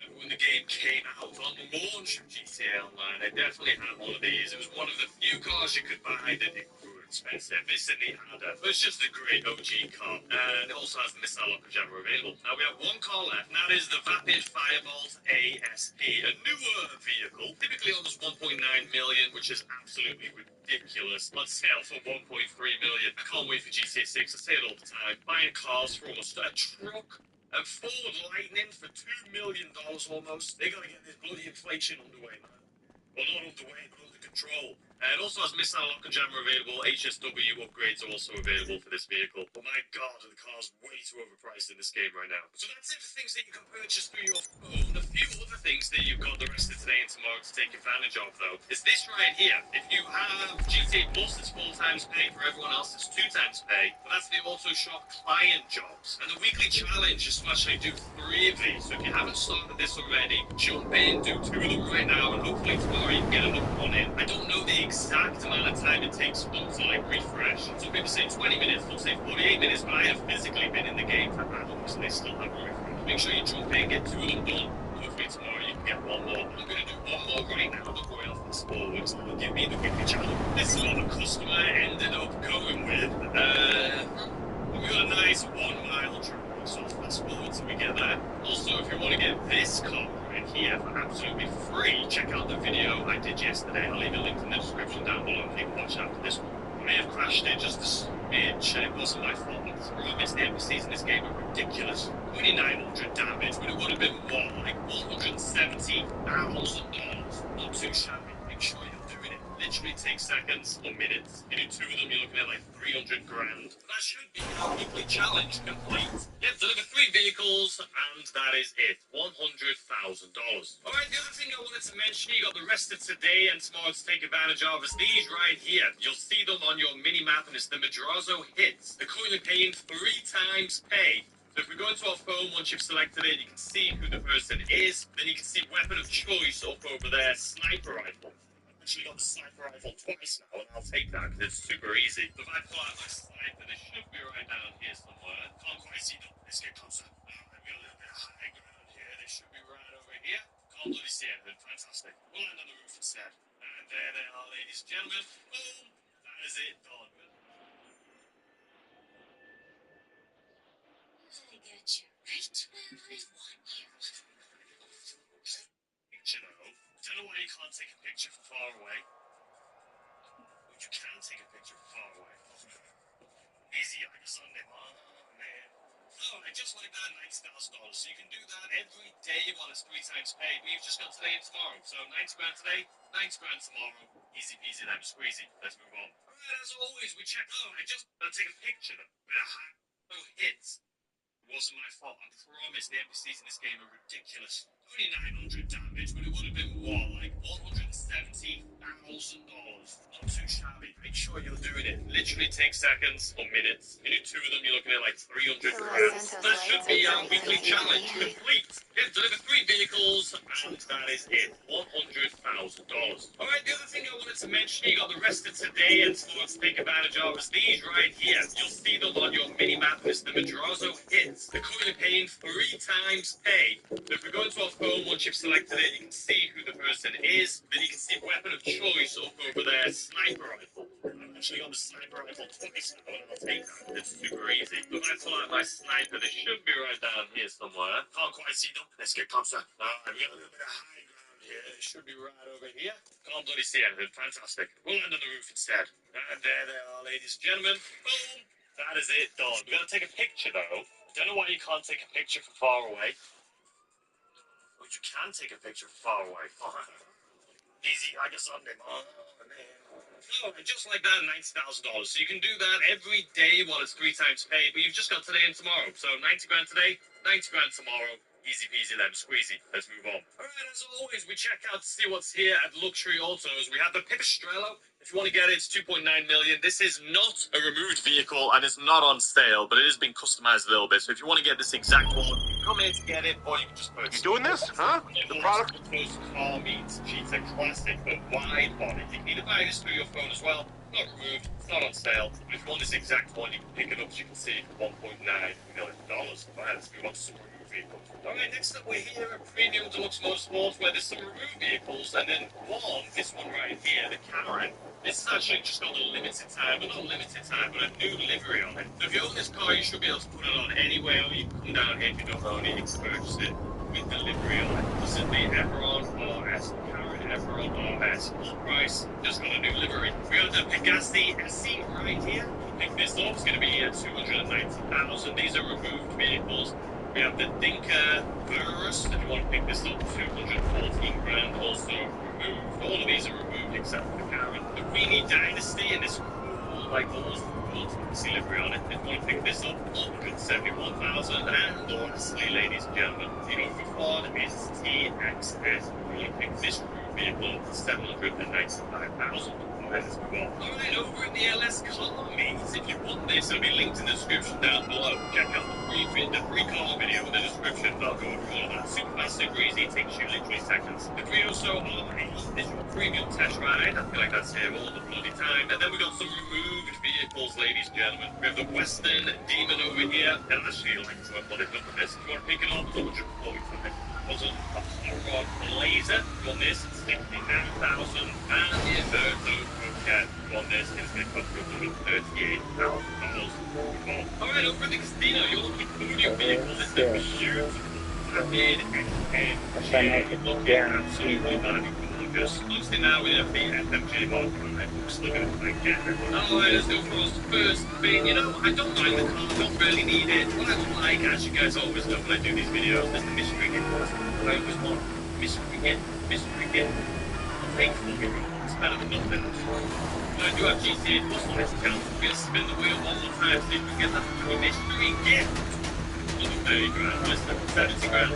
remember when the game came out on the launch of GTA Online, I definitely had one of these. It was one of the few cars you could buy that were expensive. This certainly had it. But it's just a great OG car. And it also has the Missile Locker Jammer available. Now we have one car left, and that is the Vapid Firebolt ASP, a newer vehicle, typically almost 1.9 million, which is absolutely ridiculous. On sale for 1.3 million. I can't wait for GTA 6. I say it all the time. Buying cars for almost a truck. And Ford Lightning for $2 million almost. They gotta get this bloody inflation underway, man. Well, not underway, but under control. It also has Missile Lock and Jammer available. HSW upgrades are also available for this vehicle. But my god, the car's way too overpriced in this game right now. So that's it for things that you can purchase through your phone. A few other things that you've got the rest of today and tomorrow to take advantage of, though, is this right here. If you have GTA Plus, it's 4 times pay. For everyone else, it's 2 times pay. But that's the Auto Shop client jobs. And the weekly challenge is to actually do 3 of these. So if you haven't started this already, jump in, do 2 of them right now, and hopefully tomorrow you can get another one in. I don't know the exact amount of time it takes for them to like refresh. Some people say 20 minutes, some say 48 minutes, but I have physically been in the game for hours and they still haven't refreshed. Make sure you jump in, get 2 of them done. Hopefully tomorrow you can get 1 more. I'm going to do 1 more right now. Don't worry, I'll fast forward. It'll give me the weekly challenge. This is what the customer ended up going with. We got a nice 1 mile drive, so fast forward till we get there. Also, if you want to get this car right here for absolutely free, check out the video I did yesterday. I'll leave a link in the description down below. You can watch after this one. may have crashed it just a smidge, and it wasn't my fault. I promise the NPCs in this game are ridiculous. Only 900 damage, but it would have been what, like $170,000? Not too shabby. Make sure you're doing it. Literally takes seconds or minutes. You do two of them, you're looking at like 300 grand. That should be our weekly challenge complete. Yep, deliver 3 vehicles, and that is it. $100,000. Alright, the other thing I wanted to mention, you got the rest of today and tomorrow to take advantage of is these right here. You'll see them on your mini map, and it's the Madrazo hits. They're currently paying 3 times pay. So if we go into our phone, once you've selected it, you can see who the person is. Then you can see weapon of choice up over there, sniper rifle. I've actually got the sniper rifle twice now, and I'll take that because it's super easy. If I pull out my sniper, they should be right down here somewhere. Can't quite see them. Let's get closer. I've got a little bit of high ground here. They should be right over here. Can't really see anything. Fantastic. We'll land on the roof instead. And there they are, ladies and gentlemen. Boom. That is it. Done. I get you right where I want you. Picture though. Don't know why you can't take a picture from far away. But you can take a picture from far away. Easy like a Sunday, man. Alright, just like that, $90,000. So you can do that every day while it's 3 times paid. We've just got today and tomorrow. So 90 grand today, 90 grand tomorrow. Easy peasy, lemon squeezy. Let's move on. Alright, as always, we check. Oh, I just gotta take a picture with a high hits. It wasn't my fault. I promise the NPCs in this game are ridiculous. Only 900 damage, but it would have been what, like $170,000? Not too shabby. Make sure you're doing it. Literally takes seconds or minutes. You do 2 of them, you're looking at like 300 grand. That should be our weekly challenge complete. Yeah, deliver 3 vehicles, and that is it. $100,000. Alright, the other thing I wanted to mention, you got the rest of today and tomorrow to take advantage of is these right here. You'll see them on your mini map. It's the Madrazo hits. They're currently paying 3 times pay. So if we go into our phone, once you've selected it, you can see who the person is. Then you can see weapon of choice up over there, sniper rifle. I've actually got the sniper rifle twice now, and I'll take that. It's super easy. But if I pull out my sniper, they should be right down here somewhere. Can't quite see them. Let's get closer. I've got a little bit of high ground here. It should be right over here. Can't bloody see anything. Fantastic. We'll land on the roof instead. And there they are, ladies and gentlemen. Boom. That is it, done. We've got to take a picture, though. Don't know why you can't take a picture from far away. But you can take a picture from far away. Easy like a Sunday, man. Oh, and just like that, $90,000. So you can do that every day while it's 3 times paid, but you've just got today and tomorrow. So 90 grand today, 90 grand tomorrow. Easy peasy, lemon squeezy. Let's move on. Alright, as always, we check out to see what's here at Luxury Autos. We have the Pipistrello. If you want to get it, it's 2.9 million. This is not a removed vehicle and it's not on sale, but it has been customized a little bit. So if you want to get this exact one, come here to get it, or you can just purchase it. You doing this, huh? The product? Close car meets Cheetah Classic, but wide body. You can either buy this through your phone as well. Not removed, it's not on sale. But if you want this exact one, you can pick it up, as you can see, for $1.9 million. Alright, let's move on to some removed vehicles. Alright, next up we're here at Premium Deluxe Motorsports, where there's some removed vehicles, and then this one right here, the Karen. This has actually just got a limited time, but not limited time, but a new livery on it. So if you own this car, you should be able to put it on anywhere, or you can come down here if you don't own it, you can purchase it with the livery on it. This is the Everon RS, Karen Everon RS, full price, just got a new livery. We got the Pegasi SC right here. Pick this up, it's going to be 290,000. These are removed vehicles. We have the Dinka Verus, if you want to pick this up, 214 grand, also removed. All of these are removed except for the Karen. The Queenie Dynasty, and this cool, like almost fancy livery on it. If you want to pick this up, 171,000. And lastly, ladies and gentlemen, the Overford is TXS. If you want to pick this vehicle up, 795,000. Let's move on. Alright, over in the LS car meets, if you want this, it'll be linked in the description down below. Check out the free car video in the description. I'll go over all of that. Super fast, super easy, takes you literally seconds. The 300 RE is your premium test ride. I feel like that's here all the bloody time. And then we got some removed vehicles, ladies and gentlemen. We have the Western Demon over here. And I actually like to have look at this. If you want to pick it up, it's 145. Wasn't a hot rod laser on this, it's 69,000, and the third on this is going to cost you $138,000. Alright, over at the casino, you're looking for a new vehicle. This is a beautiful rapid and looking absolutely valuable. just lost it now with everything FMJ mark on my books. Look at it, like, yeah. Oh, let's go for us first thing. You know, I don't mind the car, I don't really need it. What I would like, as you guys always know when I do these videos, is the mystery kit. I always want mystery kit. Faithful hero. It's better than nothing else. But I do have GTA Plus on this account. We're going to spin the wheel one more time, see if we get that mystery kit. Another 30 grand, less than 70 grand.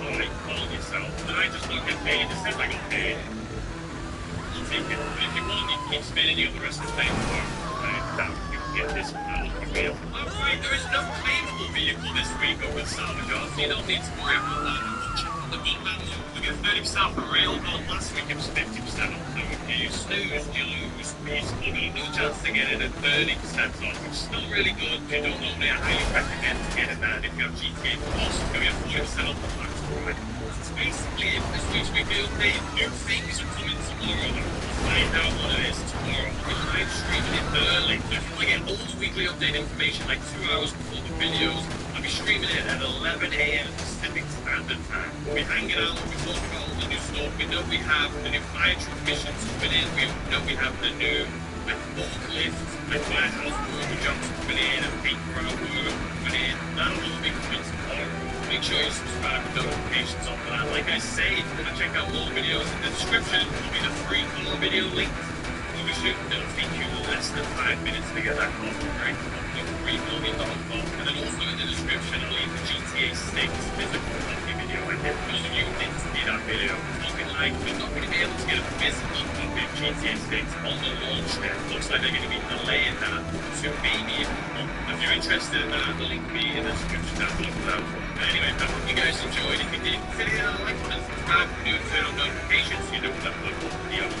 Alright, call yourself. I just don't get paid. It says I got paid. I'll take it. But if you want, you can keep spinning the rest of the time for that you can get this wheel. Alright, there is no claimable vehicle this week over at Salvage Off. You don't need to worry about that. Check out the big man loop. We get 30% off a railgun. Last week it was 50% off. So if you snooze, you lose. Basically, got no chance to get it at 30% off, which is still really good. If you don't normally, I highly recommend getting that if you have GTA Plus. Go get 40% off the box. Right. Basically, this week's weekly update, new things are coming tomorrow. Find out what it is tomorrow. We're live streaming it early. So if you want to get all the weekly update information like 2 hours before the videos, I'll be streaming it at 11 a.m. Pacific Standard Time. We'll be hanging out, we'll be talking about all the new stuff. We know we have the new fire truck missions coming in. We know we have the new forklift and warehouse worker jobs coming in and paper route work coming in. That'll all be coming tomorrow. Make sure you subscribe with notifications on that. Like I say, if you want to check out more videos in the description, will be the free color video link. We'll be shooting, it'll take you less than 5 minutes to get that copyright. $3 million phone. And then also in the description, I'll leave the GTA 6 physical copy video. And if those of you who didn't see that video, looking like we're not going to be able to get a physical copy of GTA 6 on the launch day. Looks like they're going to be delaying that to maybe a month. If you're interested in that, the link will be in the description down below. Anyway, I hope you guys enjoyed. If you did, consider a like button, subscribe, and turn on notifications so you don't have to upload videos,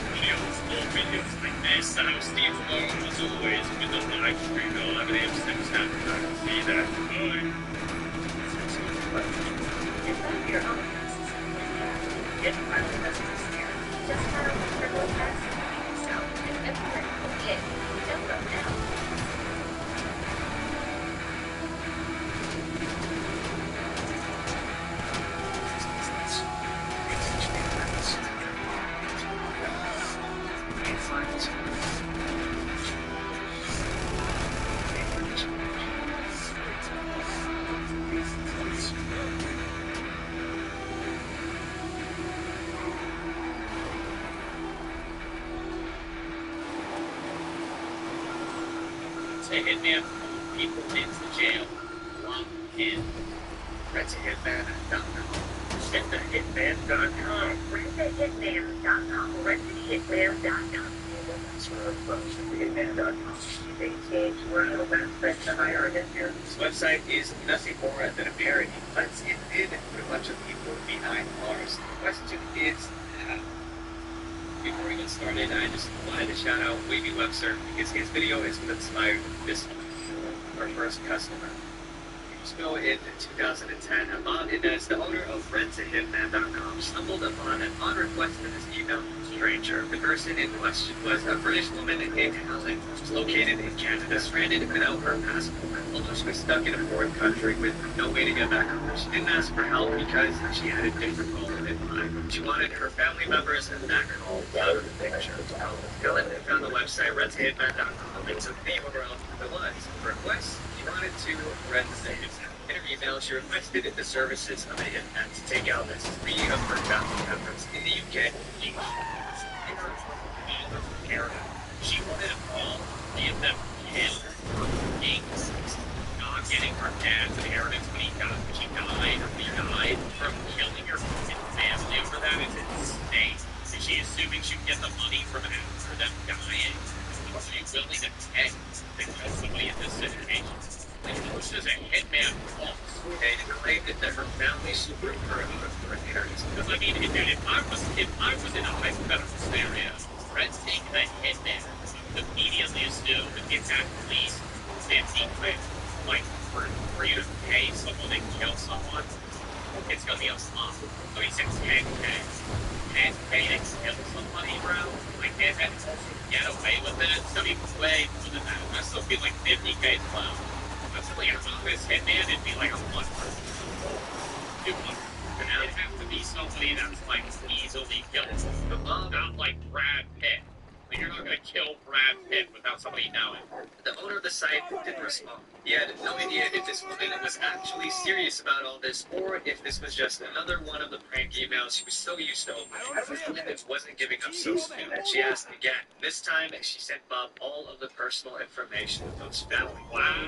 more videos like this. And I'll see you tomorrow, as always, with the live stream at 11 a.m. Pacific Standard Time. See you there. Bye. To Hitman, people into jail, locked in. RedToHitman.com. RedToHitman.com. RedToHitman.com. RedToHitman.com. That's where I'm from. RedToHitman.com. This website is nothing more than a parody. Let's invent put a bunch of people behind bars. The question is, before we get started, I just wanted to shout out Wavy Webster because his video has inspired this one, our first customer. Go in 2010, Ahmad Inez, the owner of RedToHitman.com, stumbled upon an on-request in his email stranger. The person in question was a British woman named Helen, located in Canada, stranded without her passport. Although she was stuck in a foreign country with no way to get back home, she didn't ask for help because she had a different goal in mind. She wanted her family members back home out of the picture. Helen found the website RedToHitman.com and took the URL that was. For requests, she wanted to rent the same. In her email, she requested the services of a hitman to take out 3 of her family members in the UK. Canada. She wanted a call, give them cancer for gigs. Not getting her dad's inheritance when he died. She died, or he died from killing her family over that is insane. Is she assuming she can get the money from after them dying? Was she willing to text somebody in this situation? This is a hitman false. They claimed that her family super her inheritance. Because I mean, dude, if I was in a hypothetical scenario, Red's taking a hitman, immediately assume it's at least 50 quid. Like for you to pay someone to kill someone, it's gonna be a lot. So he said 10K. 10K to kill somebody, bro. Like and get away with it. It's gonna be way more than that. That's still be like 50K plus. That's like a honest hitman, it'd be like a 1 person. 2 1. It has to be somebody that's like easily killable. Not like Brad Pitt. Like, you're not gonna kill Brad Pitt without somebody knowing. The owner of the site didn't respond. He had no idea if this woman was actually serious about all this, or if this was just another one of the prank emails she was so used to opening. It wasn't giving up so soon. She asked again. This time, she sent Bob all of the personal information of those family. Wow.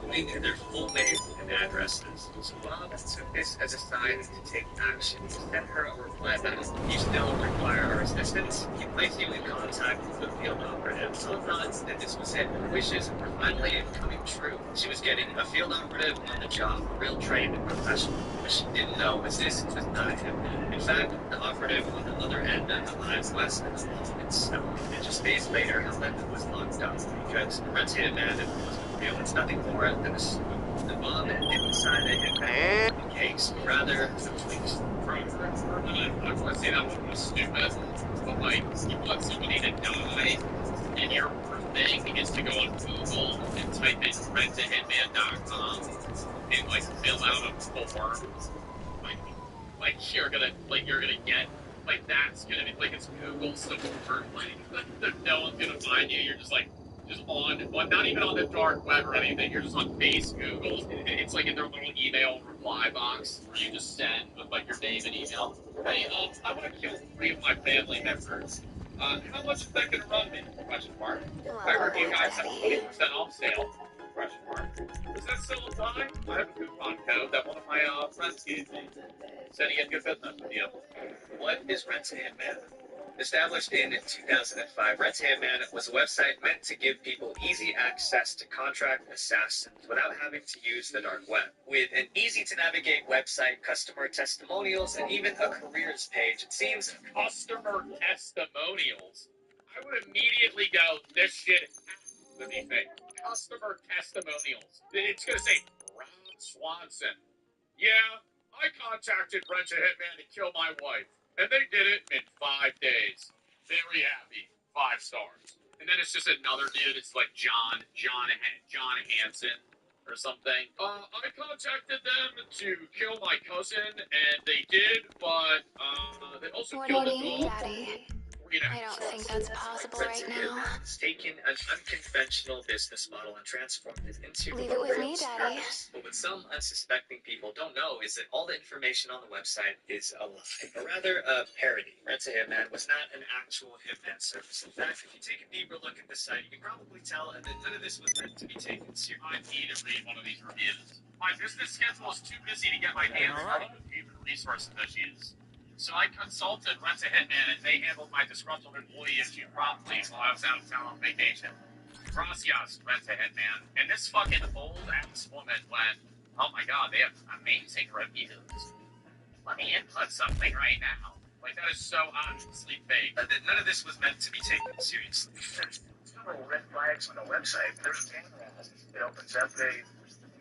Including their full name and addresses. So Bob took this as a sign to take action. Send her a reply back. You still require our assistance? He placed you in contact with the field operative. So thought that this was it. Her wishes were finally coming true. She was getting a field operative on the job, real trained and professional. What she didn't know was this was not him. In fact, the operative on the other end of the line less than a month itself. And just days later, Helen was locked up because the red-tated man wasn't real. It's nothing more than a spook. The Bob didn't sign a hit the case, rather some tweaks. I want to say that one was stupid, but like, you want somebody to die, and your first thing is to go on Google and type in rentahitman.com and like fill out a form, like you're gonna get, like that's gonna be like it's Google support, like no one's gonna find you. You're just like just on, well, not even on the dark web or anything. You're just on base Google. It's like in their little email reply box where you just send with like your name and email. Hey, I want to kill 3 of my family members. How much is that gonna run me? Question mark. I heard you guys have a 20% off sale. Question mark. Does that still apply? I have a coupon code that one of my friends gave me. Said he had good business with you. What is Rent-A-Man? Established in 2005, Rent-A-Man was a website meant to give people easy access to contract assassins without having to use the dark web. With an easy-to-navigate website, customer testimonials, and even a careers page, it seems customer testimonials. I would immediately go, this shit has to be fake. Customer testimonials. It's going to say, Ron Swanson. Yeah, I contacted Brent Hitman to kill my wife, and they did it in 5 days. Very happy. 5 stars. And then it's just another dude. It's like John Hansen or something. I contacted them to kill my cousin, and they did, but they also What killed do a you need, dog. Daddy? I don't think that's possible right now. It's taken an unconventional business model and transformed it into Leave it with me, Daddy. But what some unsuspecting people don't know is that all the information on the website is a lie, or rather a parody. Rent-A-Hitman was not an actual hitman service. In fact, if you take a deeper look at the site, you can probably tell that none of this was meant to be taken seriously. I need to read one of these reviews. My business schedule is too busy to get my hands on the human resources issues. So I consulted Rent-A-Hitman, and they handled my disgruntled employee issue promptly while I was out of town on vacation. Gracias, Rent-A-Hitman. And this fucking old-ass woman went, oh my god, they have amazing reviews. Let me input something right now. Like, that is so obviously fake. None of this was meant to be taken seriously. Several red flags on the website. There's a camera. It opens up a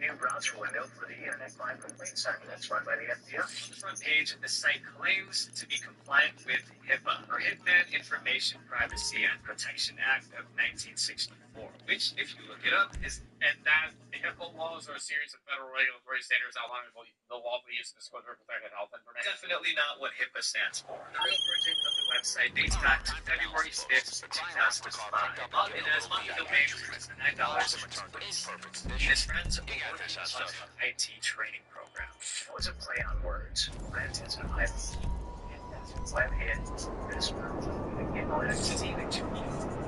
new browser window for the Internet Crime Complaint Center that's run by the FBI. On the front page, the site claims to be compliant with HIPAA, or Hitman Information Privacy and Protection Act of 1964, which, if you look it up, is, and that HIPAA laws are a series of federal regulatory standards outlining the lawful use of disclosure of protected health information. Definitely not what HIPAA stands for. The real version of the website dates back to February 5th, 2005. Logged in as monthly domain for $9. His friends IT training program. It was a play on words. Rent is a web. Web hit. This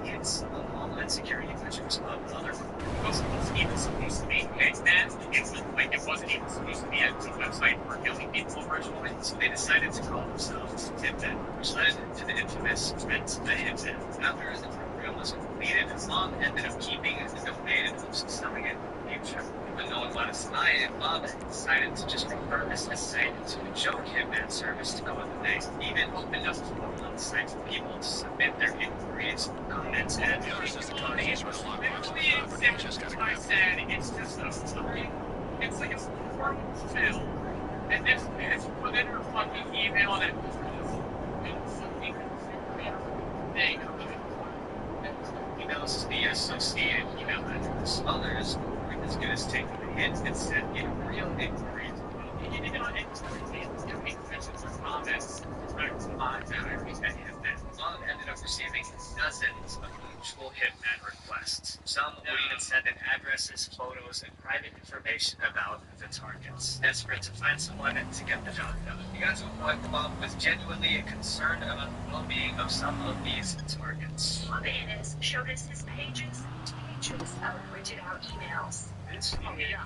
It's online security features of other. It wasn't even supposed to be then. It wasn't even supposed to be a website for killing people originally. So they decided to call themselves Hitman, which led to the infamous Rent-A-Hitman. After the program was completed, Bob ended up keeping the domain and hopes of selling it in the future. When no one wanted to buy it, Bob decided to just repurpose the site into a joke Hitman service to go with the name. He even opened up a forum on the site for people to submit their inquiries, comments, and literally exactly what I said. It's just a fucking, it's like a forum filled, and this bitch put in her fucking email that fucking thing. Emails the associated email address. Others weren't as good as taking the hint and sent in real inquiries about the you know, and getting mentions or comments direct on diaries and hitmen. Bob ended up receiving dozens of mutual hitman requests. Some would even send in addresses, photos, and private information about the targets, desperate to find someone to get the job done. He got to a point where Bob was genuinely concerned about the well-being of some of these targets. One is showed us his pages, pages of printed out emails. It's, oh yeah,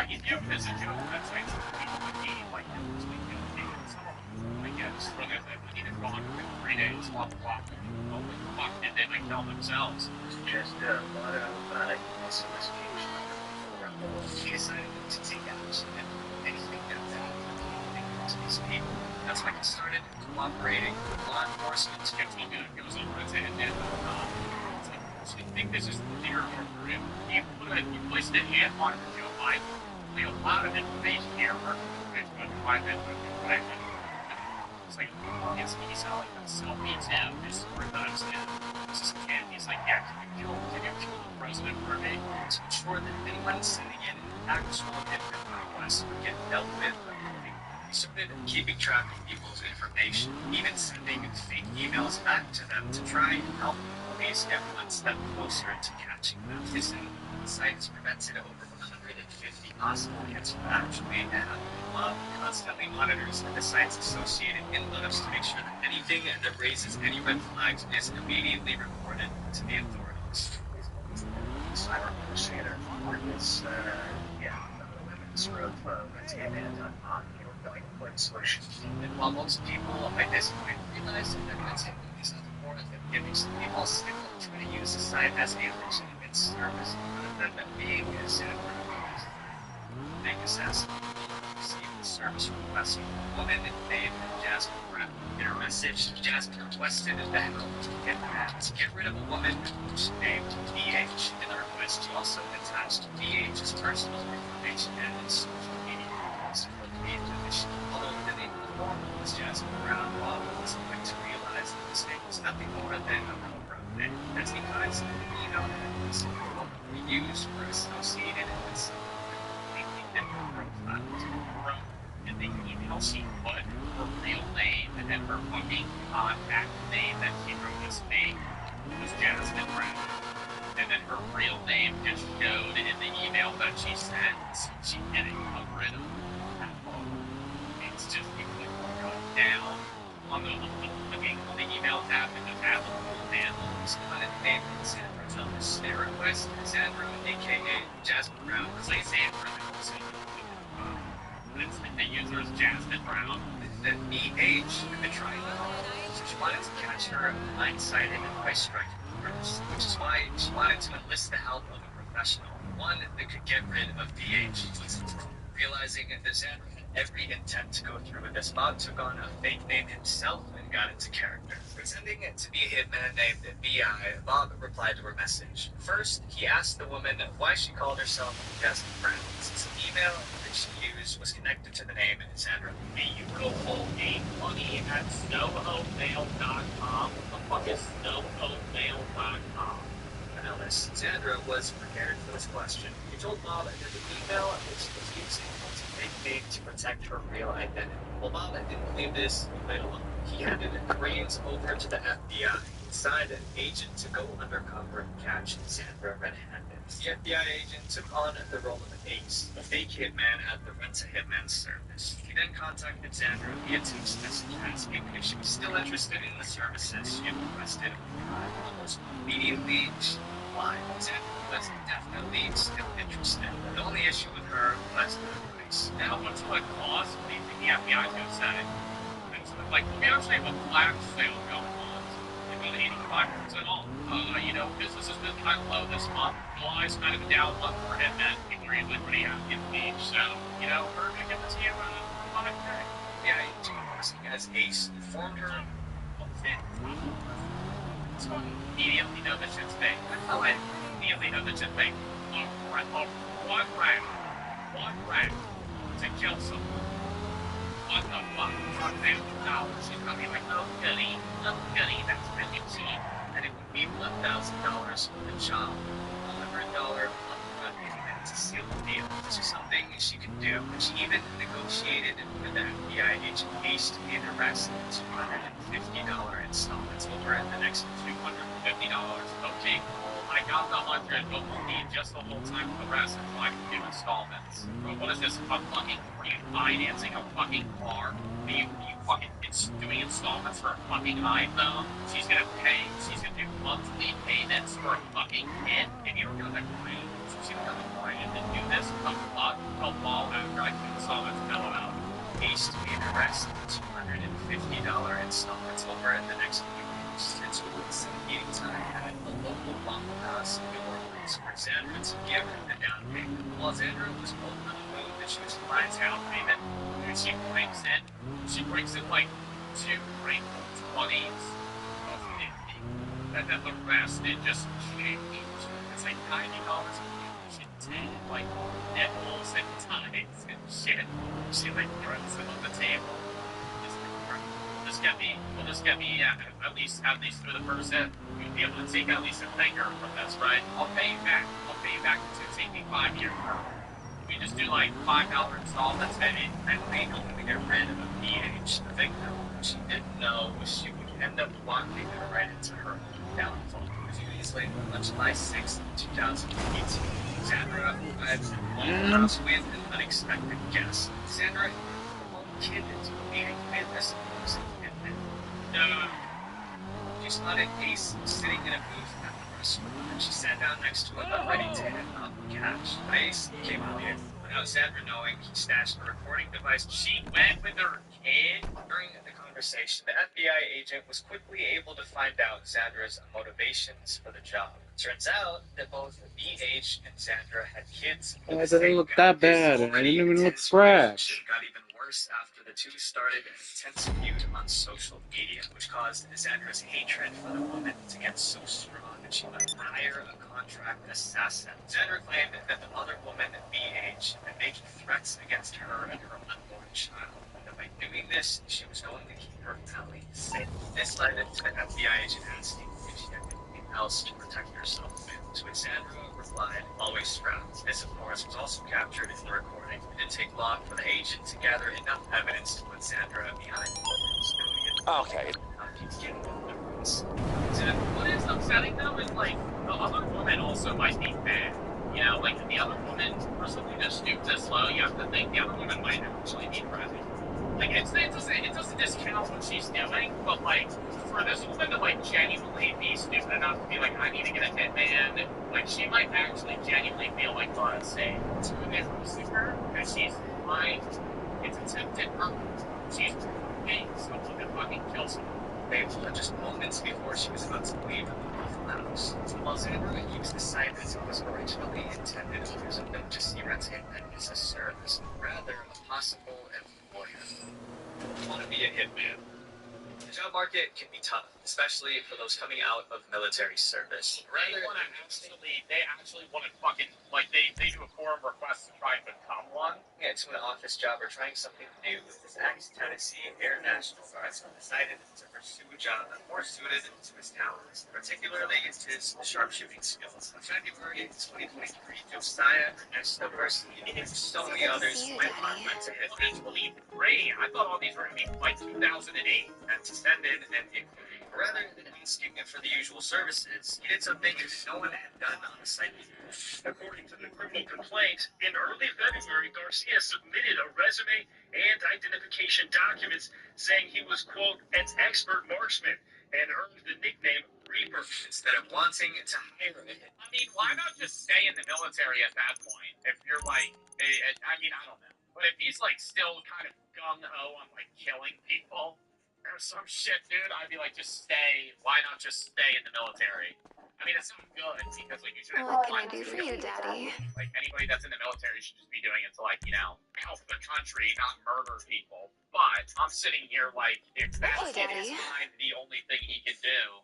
if you visit your websites, people would be like, some of them, I guess, for that they needed gone within 3 days, blah, blah, blah. Oh, what the fuck did they like tell themselves? It's just a lot of solicitation around the world. He decided to take action and anything that to these people. That's why he started cooperating with law enforcement to get to it. It was on Reddit and I think this is clear for him. He placed a hand on Joe Biden. A lot of information here for it's like, he's not like self-beats him, this or does him. This is a kid. He's like, yeah, can you kill the president for me? To ensure that anyone sending in actual input requests would get dealt with. He started keeping track of people's information, even sending fake emails back to them to try and help police get one step closer to catching them. His site has prevented over 150 possible hits actually, and Bob constantly monitors the sites associated inputs to make sure that anything that raises any red flags is immediately reported to the authorities. Cyber Crusader, this, sort of hitman.com, going to put solutions. And while most people by this point realize that that's is nothing more than giving some people still try to use the site as a legitimate service rather than being a bank assassin. Received the service request from a woman named Jasmine Brown. In her message, Jasmine requested the help to get rid of a woman named VH. In the request, she also attached VH's personal information and his social media accounts for the main position. Although the name of the woman was Jasmine Brown, Bob was quick to realize that this name was nothing more than a program name. That's because the email address we used were associated with some completely different profiles. In the email, she put her real name and then her fucking contact name that she wrote as fake was Jasmine Brown. And then her real name just showed in the email that she sent. She didn't cover it up. It's just you click down on the email tab and just have a full handle. Someone named Sandra Thomas. They request Sandra, aka Jasmine Brown, Say Sandra, it's like the user is Jasmine Brown. Then BH in the triangle. She wanted to catch her blindsided by striking first, which is why she wanted to enlist the help of a professional, one that could get rid of BH. Realizing that Sandra had every intent to go through with this, Bob took on a fake name himself and got into character. Pretending to be a hitman named B.I., Bob replied to her message. First, he asked the woman why she called herself Jasmine Brown, since the email that she used was connected to the name Sandra. You go hold me money at snowhopemail.com. What the fuck is snowhopemail.com? Analyst Sandra was prepared for this question. He told Bob that the email that she was using was a fake name to protect her real identity. Well, Bob didn't believe this, he played along. He handed the reins over to the FBI. He signed an agent to go undercover and catch Sandra red-handed. The FBI agent took on the role of an ace, a fake hitman at the Rent-A-Hitman service. He then contacted Sandra via text message asking if she was still interested in the services she had requested. Almost immediately, she replied. Sandra was definitely still interested. The only issue with her was the price. Now, how much would it cost? What do you think the FBI is going to say? Like, we actually have a flash sale going on. It's about 85% off. Business has been kind of low this month. July's kind of a down month for hitmen. People are usually pretty happy at the beach. So, we're going to give it to you on a day. Yeah, working as Ace informed her. So immediately know that shit's fake. I immediately know that shit's fake. One round to kill someone. What the fuck? $1,000. She's gonna be like, oh goody, that's really cheap. And it would be $1,000 for the job. $100 upfront payment to seal the deal. This was something she could do, and she even negotiated with the FBI agent Case to pay the rest in $250 installments over the next $250. Okay, cool. I got the 100, but we'll need just the whole time for the rest until I can do installments. Bro, what is this? A fucking refinancing a fucking car? Are you fucking doing installments for a fucking iPhone? She's gonna do monthly payments for a fucking kid? Maybe you're gonna agree. She's gonna agree to do this. The fuck? The law after I do installments. LOL. Case to pay the rest in $250 installments over the next few weeks. It's some meeting time at a local Waffle House in New Orleans for Sandra to give her the down payment. While Sandra was both on the moon that she was flying Down payment. Dude, she brings in like 2 grateful 20s of 50. And then the rest, it just changed. It's like $90 a week. She take like nickels and dimes and shit. She like throws them on the table. Will this get me at least through the first hit? You'd be able to take at least a finger from this, right? I'll pay you back. It's gonna take me 5 years. We just do like $5 installments, maybe. and they hoping to get rid of a PH. The thing that she didn't know was she would end up walking her right into her own downfall. A few days later, on July 6th, 2018, Sandra arrives at the house with an unexpected guest. Sandra had a little kid into a meeting with this She spotted Ace sitting in a booth at the restaurant, and she sat down next to him, ready to hand out the cash. Ace came out in. Without Sandra knowing, he stashed a recording device. She went with her kid. During the conversation, the FBI agent was quickly able to find out Sandra's motivations for the job. Turns out that both BH and Sandra had kids. Oh, it doesn't look that bad. It didn't even look fresh. Got even worse after the two started an intense feud on social media, which caused Sandra's hatred for the woman to get so strong that she would hire a contract assassin. Sandra claimed that the other woman, BH, had been making threats against her and her unborn child. That by doing this, she was going to keep her family safe. This led to the FBI agent asking if she had anything else to protect herself with. To which Sandra replied, always strapped. This, of course, was also captured in the recording. It didn't take long for the agent to gather enough evidence to put Sandra behind bars. Okay. What is upsetting though is like the other woman also might be bad. You know, like the other woman, for something to stoop this low, you have to think the other woman might actually be present. Like it doesn't discount what she's doing, but like for this woman to like genuinely be stupid enough to be like, I need to get a hitman, like she might actually genuinely feel like unsafe to introduce her because she's like it's attempted murder. She's being someone to fucking kill someone. They were just moments before she was about to leave the Waffle House. While Sandra used the site as it was originally intended, it was not just see entertainment as a service, rather a possible employer. I want to be a hitman. The job market can be tough, especially for those coming out of military service. They actually want to fucking, like, they do a forum request to try and become one. Yeah, to an office job or trying something new. This ex-Tennessee Air National Guardsman decided to pursue a job more suited to his talents, particularly his sharpshooting skills. In February 2023, Josiah Ernesto Garcia and so many others went to hit 2023. I thought all these were going to be like 2008. and suspended and including. Rather than asking for the usual services, he did something that no one had done on the site before. According to the criminal complaint, in early February, Garcia submitted a resume and identification documents saying he was, quote, an expert marksman and earned the nickname Reaper. Instead of wanting to hire him. I mean, why not just stay in the military at that point? If you're like, I mean, I don't know. But if he's like still kind of gung-ho on like killing people or some shit, dude, I'd be like, just stay. Why not just stay in the military? I mean, it's not good because like you should. What can I do for you, Daddy? Like anybody that's in the military should just be doing it to like, you know, help the country, not murder people. But I'm sitting here like, if that's Daddy. the only thing he can do,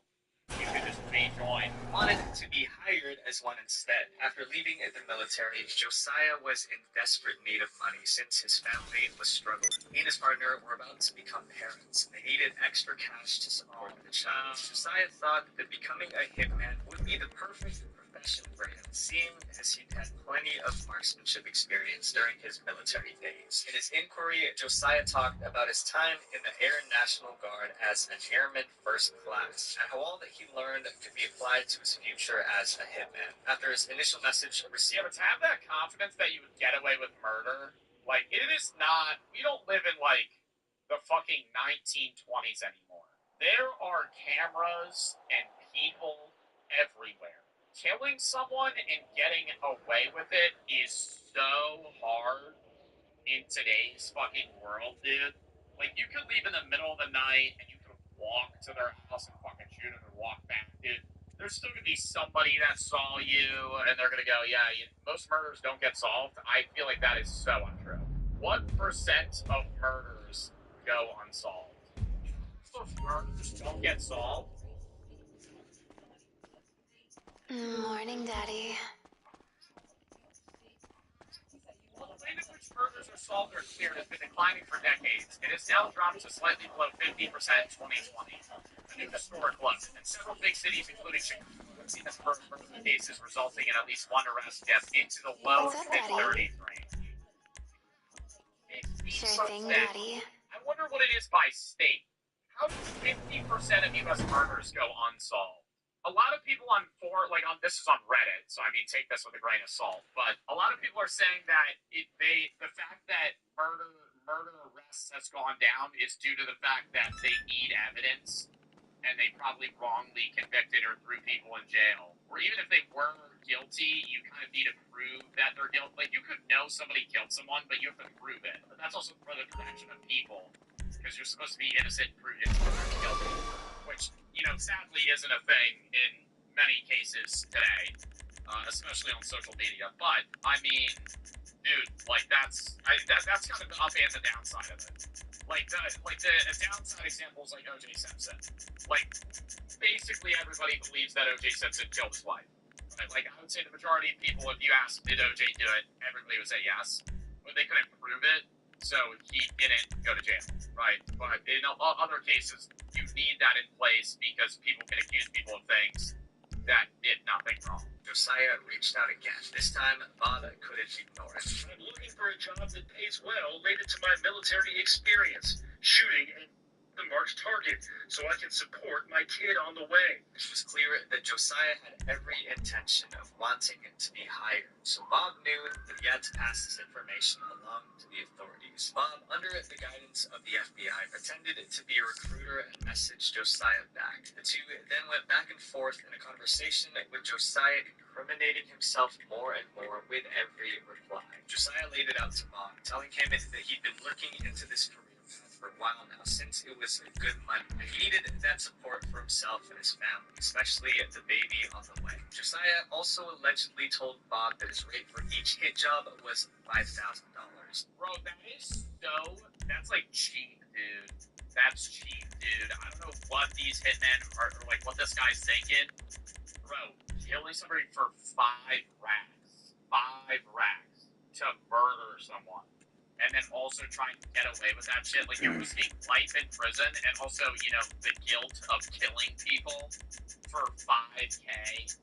you could just rejoin. Wanted to be hired as one instead. After leaving the military, Josiah was in desperate need of money since his family was struggling. He and his partner were about to become parents, and they needed extra cash to support the child. Josiah thought that becoming a hitman would be the perfect profession for him, seeing as he'd had plenty of marksmanship experience during his military days. In his inquiry, Josiah talked about his time in the Air National Guard as an airman first class, and how all that he learned could be applied to his future as a hitman. After his initial message received, Yeah, but to have that confidence that you would get away with murder, like, it is not, we don't live in, like, the fucking 1920s anymore. There are cameras and people everywhere. Killing someone and getting away with it is so hard in today's fucking world, dude. Like, you could leave in the middle of the night and you could walk to their house and fucking shoot them and walk back, dude. There's still gonna be somebody that saw you and they're gonna go, yeah, most murders don't get solved. I feel like that is so untrue. What percent of murders go unsolved? Most murders don't get solved. Morning, Daddy. Well, the rate at which murders are solved or cleared has been declining for decades. It has now dropped to slightly below 50% in 2020, a new historic low. In several big cities, including Chicago, have seen the number of murder cases resulting in at least one arrest death into the low What's up, to Daddy? mid-30s range. Sure thing, Daddy. I wonder what it is by state. How do 50% of U.S. murders go unsolved? A lot of people on this is on Reddit, so I mean, take this with a grain of salt. But a lot of people are saying that the fact that murder arrests has gone down is due to the fact that they need evidence, and they probably wrongly convicted or threw people in jail. Or even if they were guilty, you kind of need to prove that they're guilty. Like, you could know somebody killed someone, but you have to prove it. But that's also for the protection of people, because you're supposed to be innocent and proved guilty, which, sadly isn't a thing in many cases today, especially on social media. But I mean, dude, like that's kind of the up and the downside of it. The downside example is like O.J. Simpson. Like, basically everybody believes that O.J. Simpson killed his wife. Right? Like, I would say the majority of people, if you ask, did O.J. do it, everybody would say yes, but they couldn't prove it. So he didn't go to jail, right? But in other cases, you need that in place because people can accuse people of things that did nothing wrong. Josiah reached out again. This time, Bob couldn't ignore it. I'm looking for a job that pays well related to my military experience, shooting and the marked target, so I can support my kid on the way. It was clear that Josiah had every intention of wanting to be hired, so Bob knew that he had to pass this information along to the authorities. Bob, under the guidance of the FBI, pretended to be a recruiter and messaged Josiah back. The two then went back and forth in a conversation with Josiah incriminating himself more and more with every reply. Josiah laid it out to Bob, telling him that he'd been looking into this career for a while now, since it was good money. And he needed that support for himself and his family, especially the baby on the way. Josiah also allegedly told Bob that his rate for each hit job was $5,000. Bro, that's like cheap, dude. That's cheap, dude. I don't know what these hitmen are, or like what this guy's thinking. Bro, killing somebody for 5 racks to murder someone. And then also trying to get away with that shit. Like, you're risking life in prison and also, the guilt of killing people for 5K.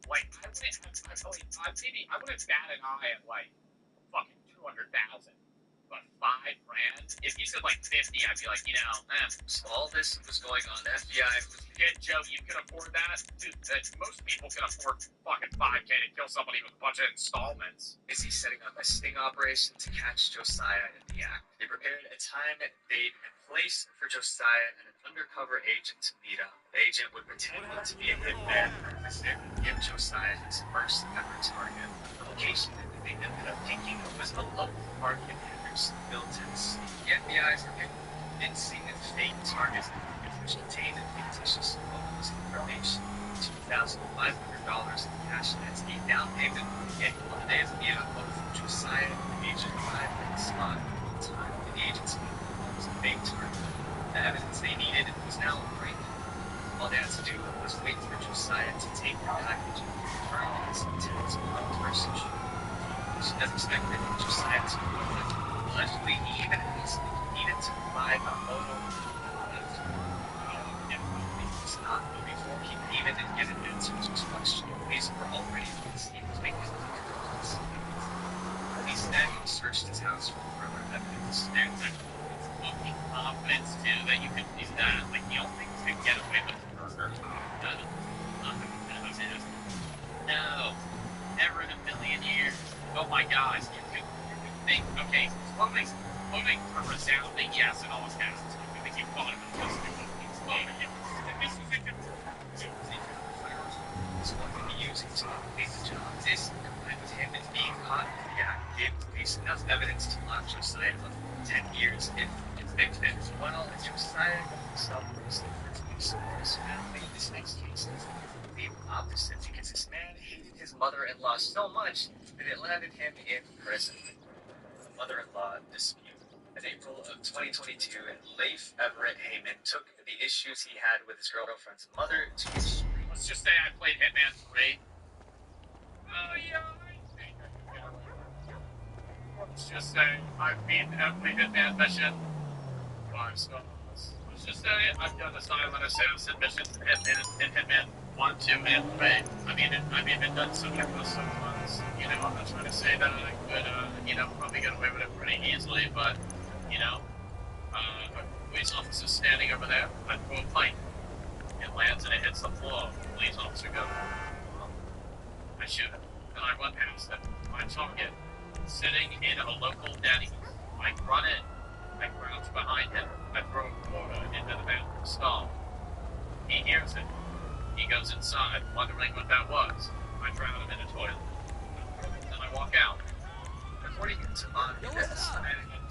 Like, I wouldn't bat an eye at, like, fucking 200,000. But $5,000? If you said, like, 50, I'd be like, So all this was going on. The FBI was... Joe, you can afford that? Dude, most people can afford fucking 5K to kill somebody with a bunch of installments. Is he setting up a sting operation to catch Josiah in the act? They prepared a time, date, and place for Josiah and an undercover agent to meet up. The agent would pretend to be a hitman and give Josiah his first ever target. The location that they ended up picking was a local park in Hendersonville, Tennessee. The FBI's convincing fake targets which contained fictitious photos information, $2,500 in cash as a down payment, and 1 day of meetup both Josiah and Agent 5 at the spot at the time. The agency was a fake target. The evidence they needed was now right. All they had to do was wait for Josiah to take the package. confirmed his intent on person. As expected, Josiah to allegedly he even asked if he needed to provide a photo not before he could even get an answer to his question. Police were already on the scene taking police then searched his house for further evidence. There's a fucking confidence too that you could do that. Like the only thing to get away with murder. No, never in a million years. Oh my God, you could think. Okay, clothing for resounding yes in all casts. I think you caught him in this. Using to complete the job. This, combined with him being caught in the act, gave police enough evidence to launch Josiah on 10 years if convicted. While Josiah himself was family, this next case is the opposite because this man hated his mother-in-law so much that it landed him in prison. The mother-in-law dispute. In April of 2022, Leif Everett Heyman took the issues he had with his girlfriend's mother to his street. Let's just say I played Hitman 3. Oh yeah, let's just say I've beaten every Hitman mission 5 stars. Let's just say I've done the silent assassin missions in Hitman 1, 2, and 3. I've even done some of those sometimes. You know, I'm not trying to say that I could, probably get away with it pretty easily, but, a police officer standing over there, I throw a pipe. It lands and it hits the floor. The police officer goes, I shoot it. And I run past it. My target, sitting in a local Denny's. I run in. I crouch behind him. I throw water into the bathroom stall. He hears it. He goes inside, wondering what that was. I drown him in a toilet. Then I walk out. According to this,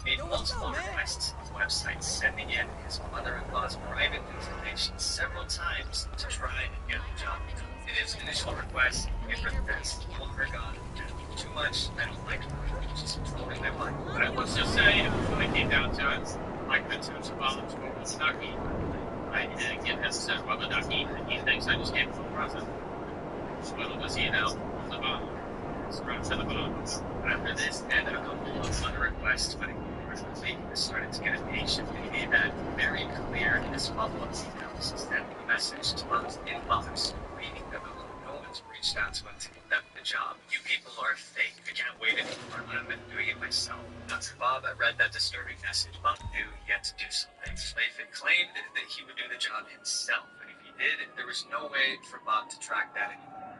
made multiple requests on the website, sending in his mother-in-law's private information several times to try and get the job done. In his initial request, he written this: Oregon, too much, I don't like it, just totally my mind. But let's just say, when it came down to it, I could touch the bomb to a Stucky. I didn't give him a rubber ducky, and he thinks I just gave him a present. Little does he know, it's a bomb. Strapped to the bomb. After this, and a couple of other requests, but he started to get impatient, and he made that very clear in his follow-up emails, sending a message to Bob's inbox, reading that no one's reached out to him to get the job. You people are fake. I can't wait anymore. I'm doing it myself. After Bob read that disturbing message, Bob knew he had to do something. Leif had claimed that he would do the job himself, and if he did, there was no way for Bob to track that anymore.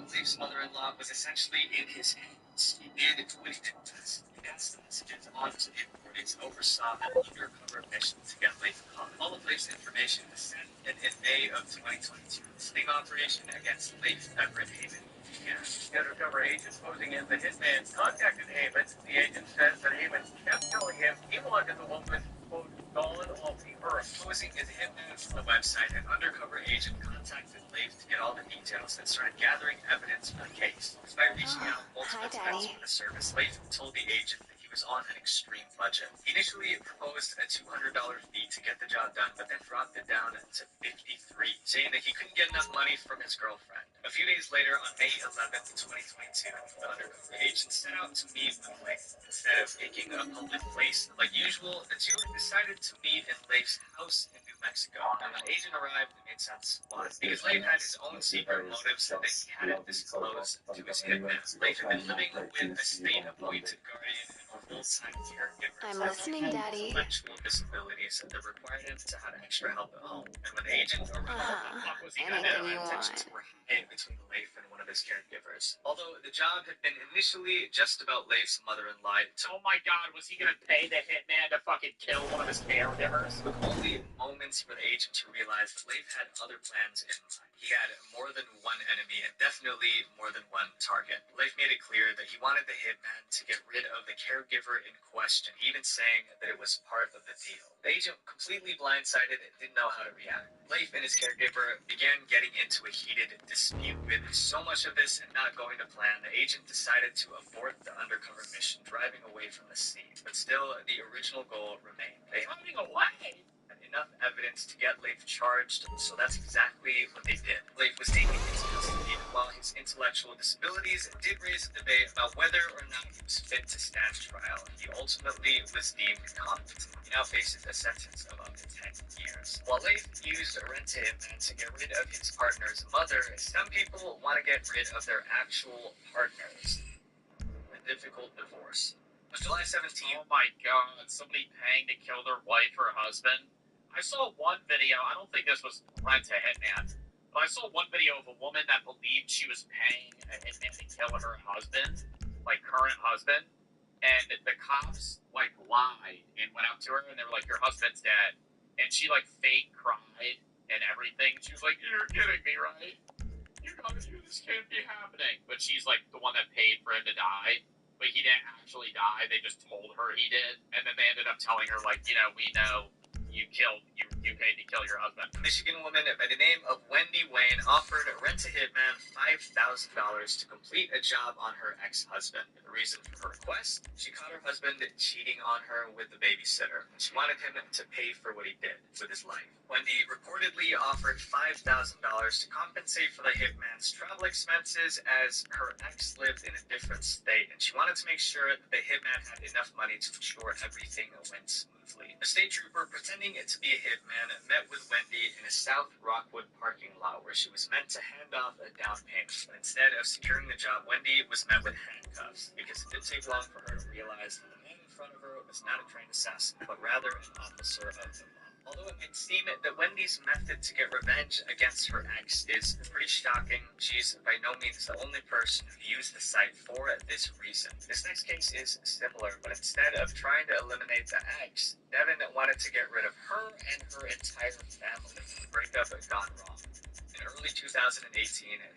Leif's mother-in-law was essentially in his hands. He did what he did best. Against the messages onto the recordings, oversaw an undercover mission to get Leif caught. All of Leif's information was sent in May of 2022. The sting operation against Leif Everett Heyman began. The undercover agents posing as the hitman contacted Heyman. The agent says that Heyman kept telling him he wanted the woman, quote, gone off the earth. Posing as a hitman from the website, an undercover agent contacted Leif to get all the details and started gathering evidence for the case. Despite reaching out multiple times for the service, Leif told the agent that he was on an extreme budget. He initially proposed a $200 fee to get the job done, but then dropped it down to $53, saying that he couldn't get enough money from his girlfriend. A few days later, on May 11th, 2022, the undercover agent set out to meet with Leif. Instead of picking a public place like usual, the two decided to meet in Leif's house in New Mexico. And when the agent arrived, it made sense why. Because Leif had his own secret motives that he hadn't disclosed to his hitman. Leif had been living with a state-appointed guardian and a full-time caregiver. I'm listening, Daddy. Intellectual disabilities that required him to have extra help at home. And when the agent arrived, Anything you tensions want. were high between Leif and one of his caregivers. Although the job had been initially just about Leif's mother-in-law, it took Oh my God, was he gonna pay the hitman to fucking kill one of his caregivers? only moments for the agent to realize that Leif had other plans in mind. He had more than one enemy and definitely more than one target. Leif made it clear that he wanted the hitman to get rid of the caregiver in question, even saying that it was part of the deal. The agent, completely blindsided, didn't know how to react. Leif and his caregiver began getting into a heated dispute. With so much of this not going to plan, the agent decided to abort the undercover mission, driving away from the scene. But still, the original goal remained. They had enough evidence to get Leif charged, so that's exactly what they did. Leif was taken into custody. while his intellectual disabilities did raise a debate about whether or not he was fit to stand trial, he ultimately was deemed competent. He now faces a sentence of up to 10 years. While Leif used rent-to-hitman to get rid of his partner's mother, some people want to get rid of their actual partners. A difficult divorce. On July 17th, Oh my god, somebody paying to kill their wife or husband. I saw one video, I don't think this was Rent to Hitman, but I saw one video of a woman that believed she was paying a hitman to kill her husband, like current husband, and the cops like lied and went up to her and they were like, your husband's dead. And she like fake cried and everything. She was like, you're kidding me, right? This can't be happening. But she's like the one that paid for him to die. But he didn't actually die. They just told her he did. And then they ended up telling her, like, we know you paid to kill your husband. A Michigan woman by the name of Wendy Wayne offered Rent-to-Hitman $5,000 to complete a job on her ex-husband. The reason for her request? She caught her husband cheating on her with the babysitter. She wanted him to pay for what he did with his life. Wendy reportedly offered $5,000 to compensate for the hitman's travel expenses as her ex lived in a different state, and she wanted to make sure that the hitman had enough money to ensure everything went smoothly. A state trooper pretending to be a hitman met with Wendy in a South Rockwood parking lot where she was meant to hand off a down payment. But instead of securing the job, Wendy was met with handcuffs because it did take long for her to realize that the man in front of her was not a trained assassin, but rather an officer of the law. Although it might seem that Wendy's method to get revenge against her ex is pretty shocking, she's by no means the only person who used the site for this reason. This next case is similar, but instead of trying to eliminate the ex, Devin wanted to get rid of her and her entire family. The breakup had gone wrong. In early 2018,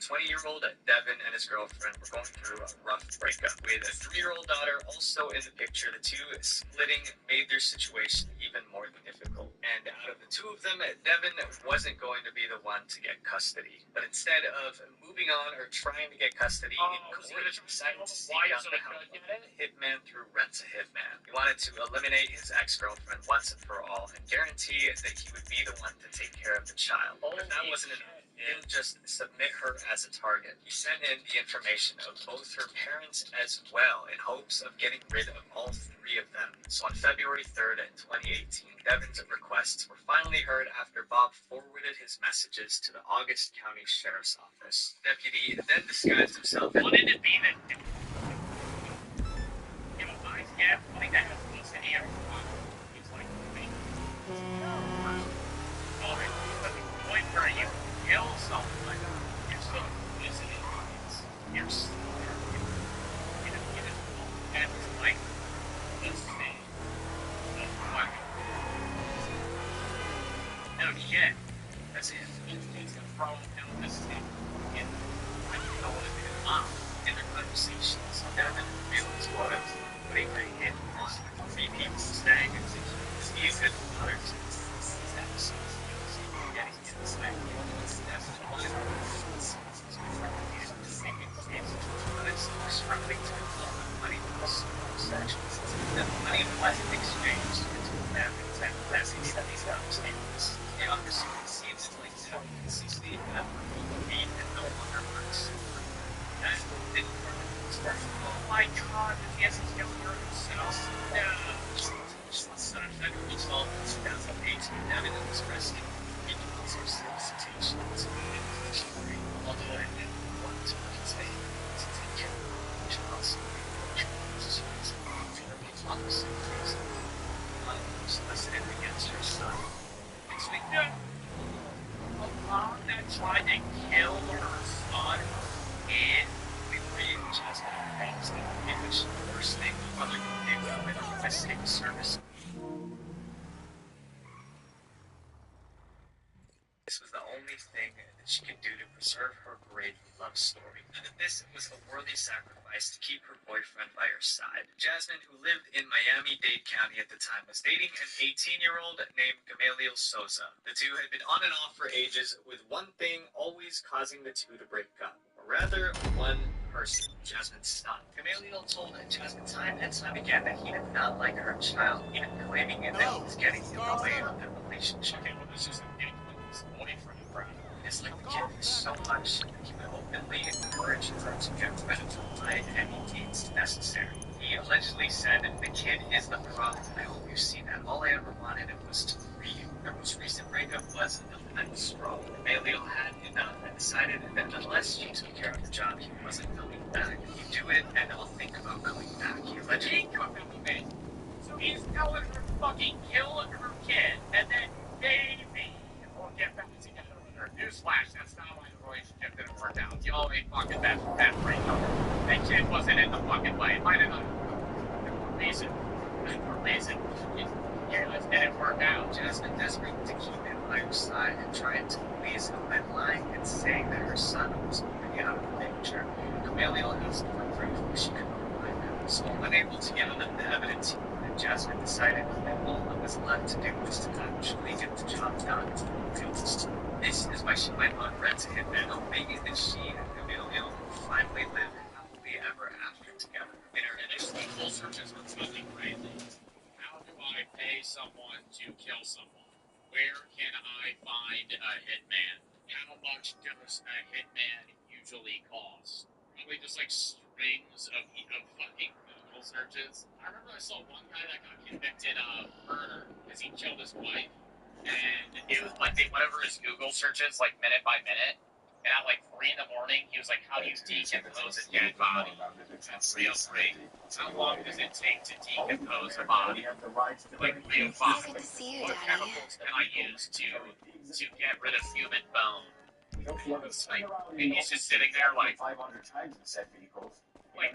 20-year-old Devin and his girlfriend were going through a rough breakup. With a 3-year-old daughter also in the picture, the two splitting made their situation even more difficult. And out of the two of them, Devin wasn't going to be the one to get custody. But instead of moving on or trying to get custody, he decided to seek out the help of a hitman through Rent-to-Hitman. He wanted to eliminate his ex-girlfriend once and for all and guarantee that he would be the one to take care of the child. But if that wasn't enough, he didn't just submit her as a target. He sent in the information of both her parents as well in hopes of getting rid of all 3 of them. So on February 3rd, 2018, Devin's requests were finally heard after Bob forwarded his messages to the August County Sheriff's Office. The deputy then disguised himself. Wouldn't it be that nice gap like that was in here? It's like point where you kill someone, you're still visiting it. You're still and it's like this thing. No shit. That's it. It's gonna throw down this thing. And I don't know what it is. In their conversations, Devin feels what I'm putting my hand on 3 people staying in this music. Others, these episodes, getting in this thing. That's one of the but it's struggling to control the money was sections. The money wasn't exchanged into that message that these understands. The officer seems like CC and no longer works. That didn't work. Oh my god, the PS is killing himself. No. Son of Federal Resolve in 2018, Devin was arrested in for solicitations. Although I didn't want to say to take care of the child, solicited against her son. It's like, no. A mom that tried to kill her son and we read just things in which the worst thing the mother can do with a domestic service. This was the only thing that she could do to preserve her great love story. And that this was a worthy sacrifice to keep her boyfriend by her side. Jasmine, who lived in Miami-Dade County at the time, was dating an 18-year-old named Gamaliel Souza. The two had been on and off for ages, with one thing always causing the two to break up. Or rather, one person, Jasmine's son. Gamaliel told Jasmine time and time again that he did not like her child, even claiming that he was getting in the way of their relationship. Okay, well, this is his boyfriend, right? It's like the kid is so much that he would repeatedly encouraged her to get rid of him by any means necessary. He allegedly said, "The kid is the problem. I hope you see that. All I ever wanted was to free you." Their most recent breakup was a mental sprawl. Emilio had enough and decided that unless she took care of the job, he wasn't coming back. You do it, and I'll think about coming back. He allegedly. So he's telling her to fucking kill her kid, and then maybe we'll get back together with her. Newsflash, that's not why the relationship didn't work out. Y'all ain't fucking best friends right now. That kid wasn't in the fucking way. It might have not. For reason. For reason. Yeah, it didn't work out. Jasmine, desperate to keep him by her side and trying to please him by lying and saying that her son was already out of the picture. Emilio asked for proof, but she couldn't provide them. So, unable to give them the evidence, Jasmine decided that all that was left to do was to actually get the job done. This is why she went on Red to Hitman, hoping that she and Emilio would finally live happily ever after together. In her initial Google searches were fucking crazy. How do I pay someone to kill someone? Where can I find a hitman? How much does a hitman usually cost? Probably just like strings of fucking Google searches. I remember I saw one guy that got convicted of murder because he killed his wife. And it was like they went over his Google searches like minute by minute. And at like 3 in the morning, he was like, "How do you decompose a dead body?" That's 303. How long does it take to decompose a body? Like 305. So good to see you, What Daddy. chemicals can I use to get rid of human bone? Like, and he's just sitting there like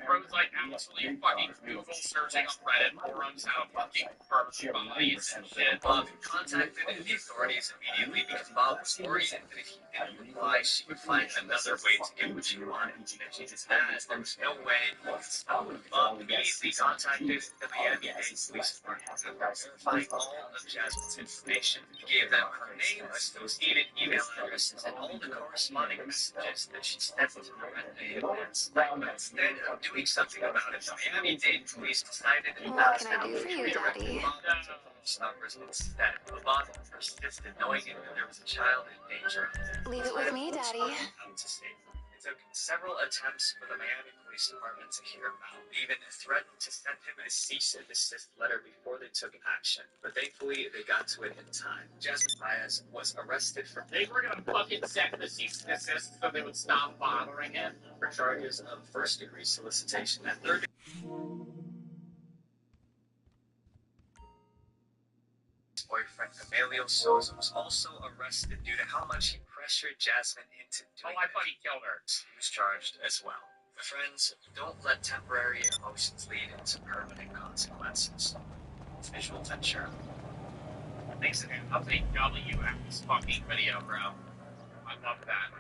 bro's like absolutely fucking Google searching on Reddit forums how to fucking burn bodies and shit. Bob contacted the authorities immediately because Bob was worried that if he didn't reply, she would find another way to get what she wanted. And if she did that, there was no way he could stop her. Bob immediately contacted the Miami-Dade Police Department after verifying all of Jasmine's information. He gave them her name, associated email addresses, and all the corresponding messages that she sent to her at the hitman's site. But instead of doing something about it, the Miami-Dade Police decided to What can I do for you, Daddy? numbers instead. Bob persisted, knowing that there was a child in danger. Leave it with me, Daddy. Out to safety. It took several attempts for the Miami Police Department to hear him out. They even threatened to send him a cease and desist letter before they took action. But thankfully, they got to it in time. Jasmine Baez was arrested for They were gonna fucking send the cease and desist so they would stop bothering him. for charges of first-degree solicitation and third. Boyfriend Emilio Souza was also arrested due to how much he pressured Jasmine into doing I thought he killed her. He was charged as well. Friends, don't let temporary emotions lead into permanent consequences. Visual Ventura. Thanks again. Update W at this fucking video, bro. I love that.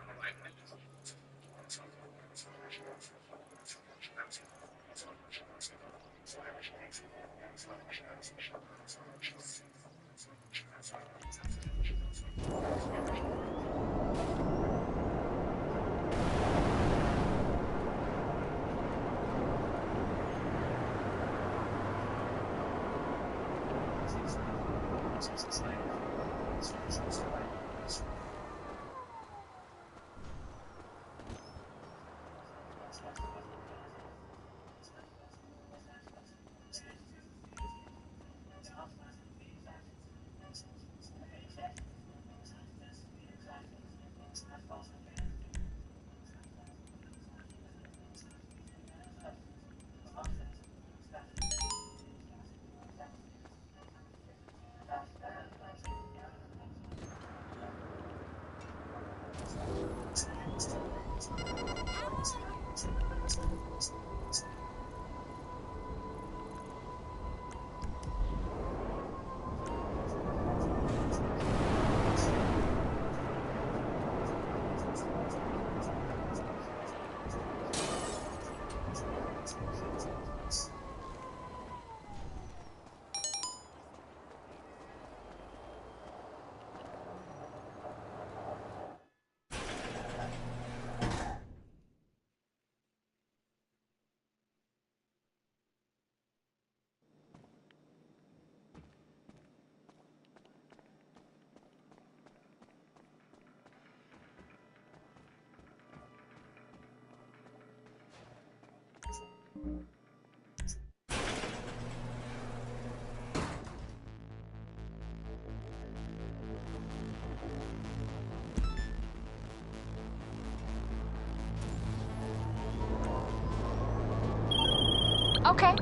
Okay.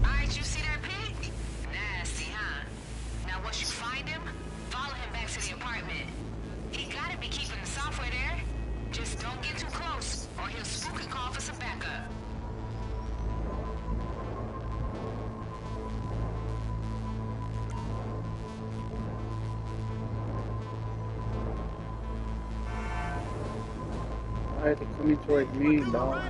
Alright, you see that pig? Nasty, huh? Now once you find him, follow him back to the apartment. He gotta be keeping the software there. Just don't get too close, or he'll spook and call for some backup. Alright, they're coming towards me, dog.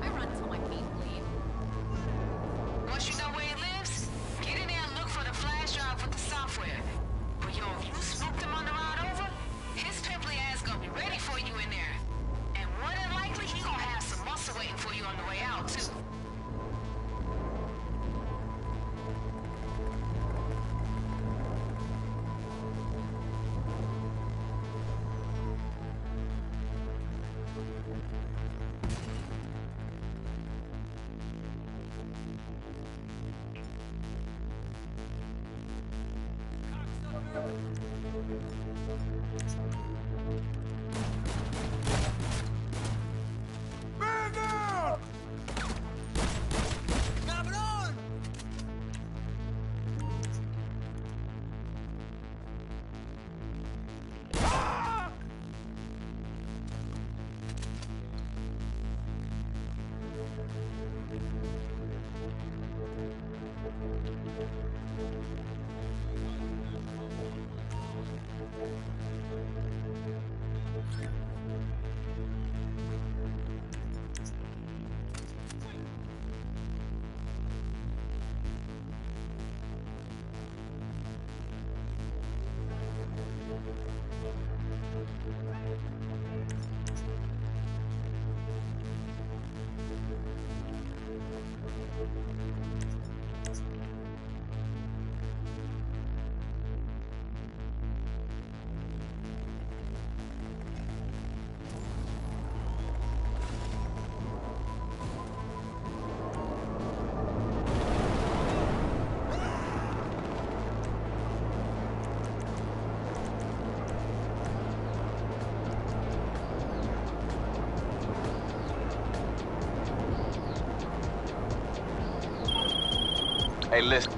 I run till my feet bleed. Once you know where he lives, get in there and look for the flash drive with the software. But yo, if you spooked him on the ride over, his pimply ass gonna be ready for you in there. And more than likely, he gonna have some muscle waiting for you on the way out, too. Hey, listen.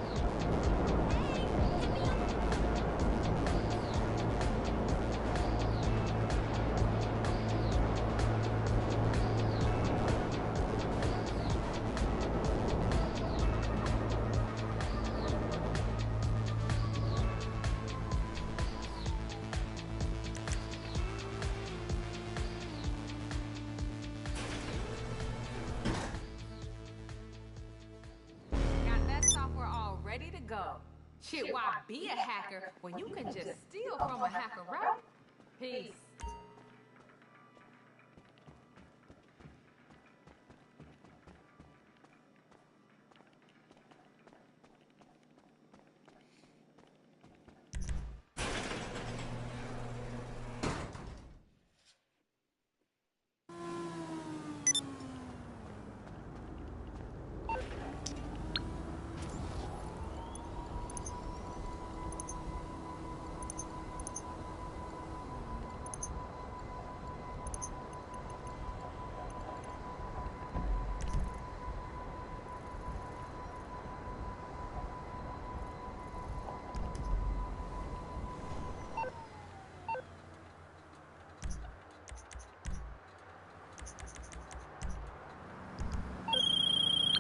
Shit, why be a hacker when you can just steal from a hacker, right? Peace.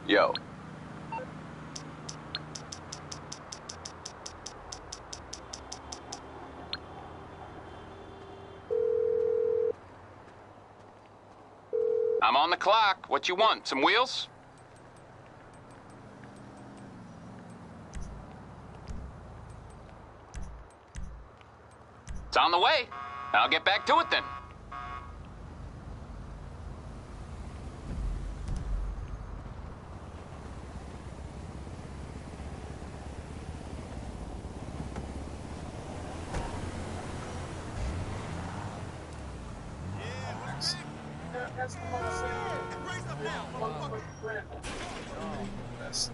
Yo. I'm on the clock. What you want? Some wheels? It's on the way. I'll get back to it then. That's what I'm saying. That's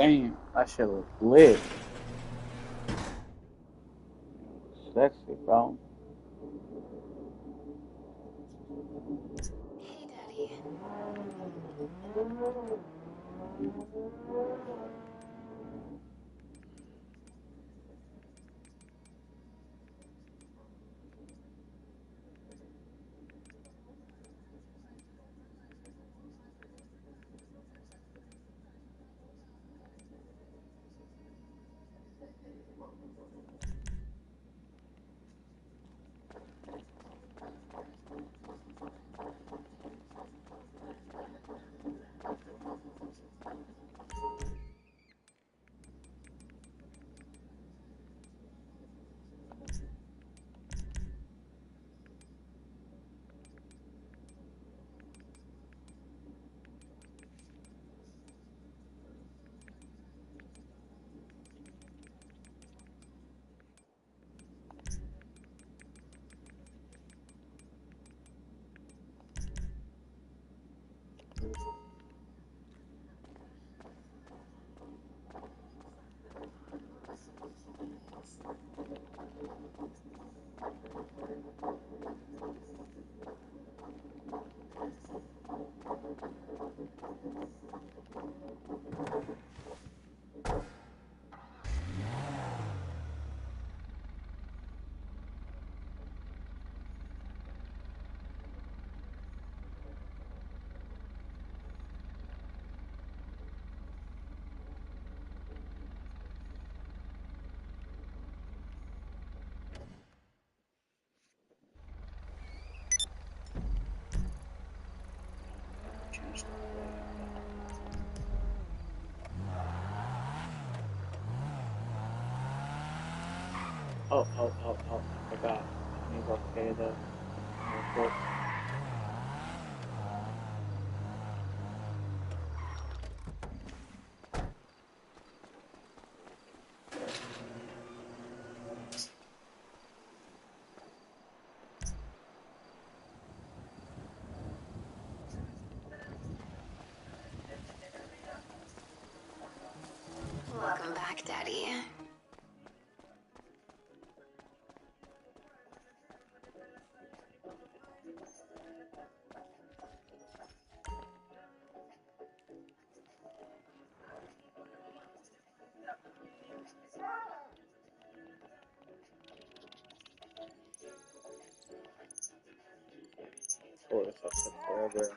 Damn, that shit was lit. Sexy, bro. Hey, Daddy. Oh, I forgot. Let me go pay the real quick. Welcome back, Daddy. Oh, this took forever.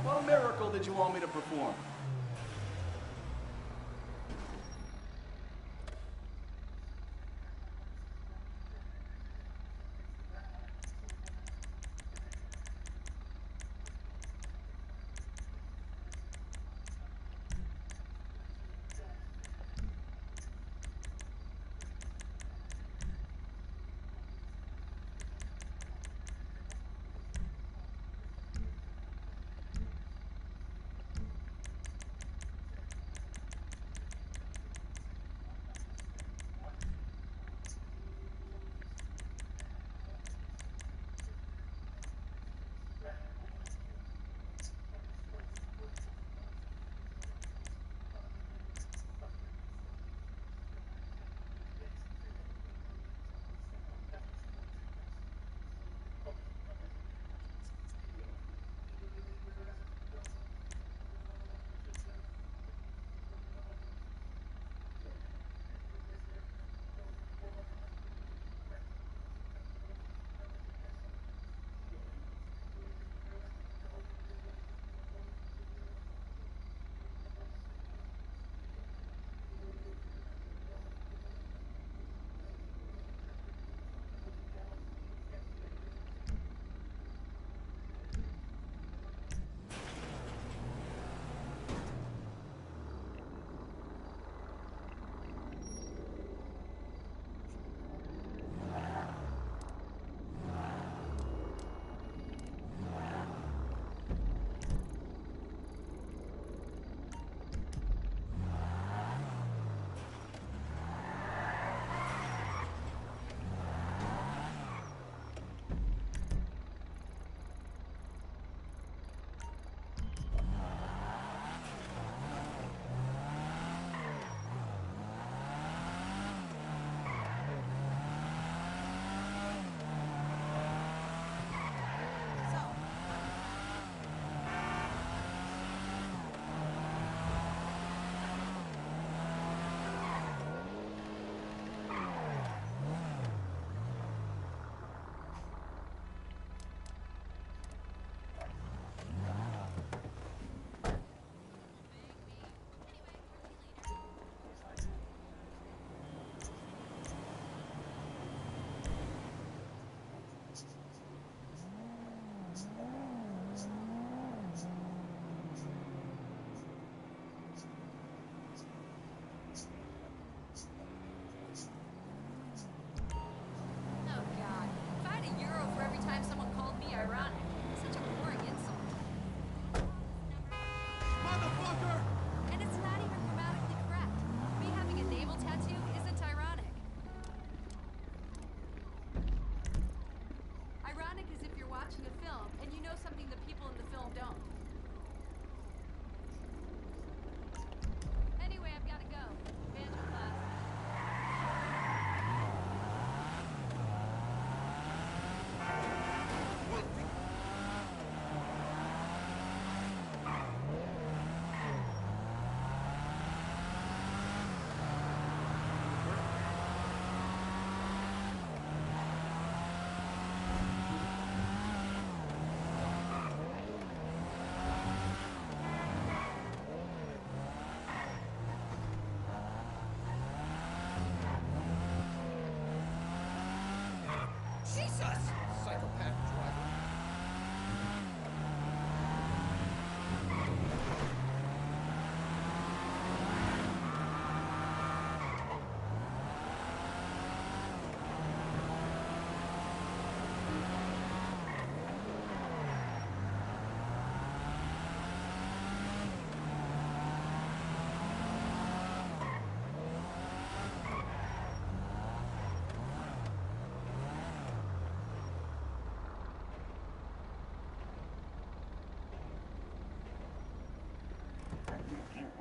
What miracle did you want me to perform?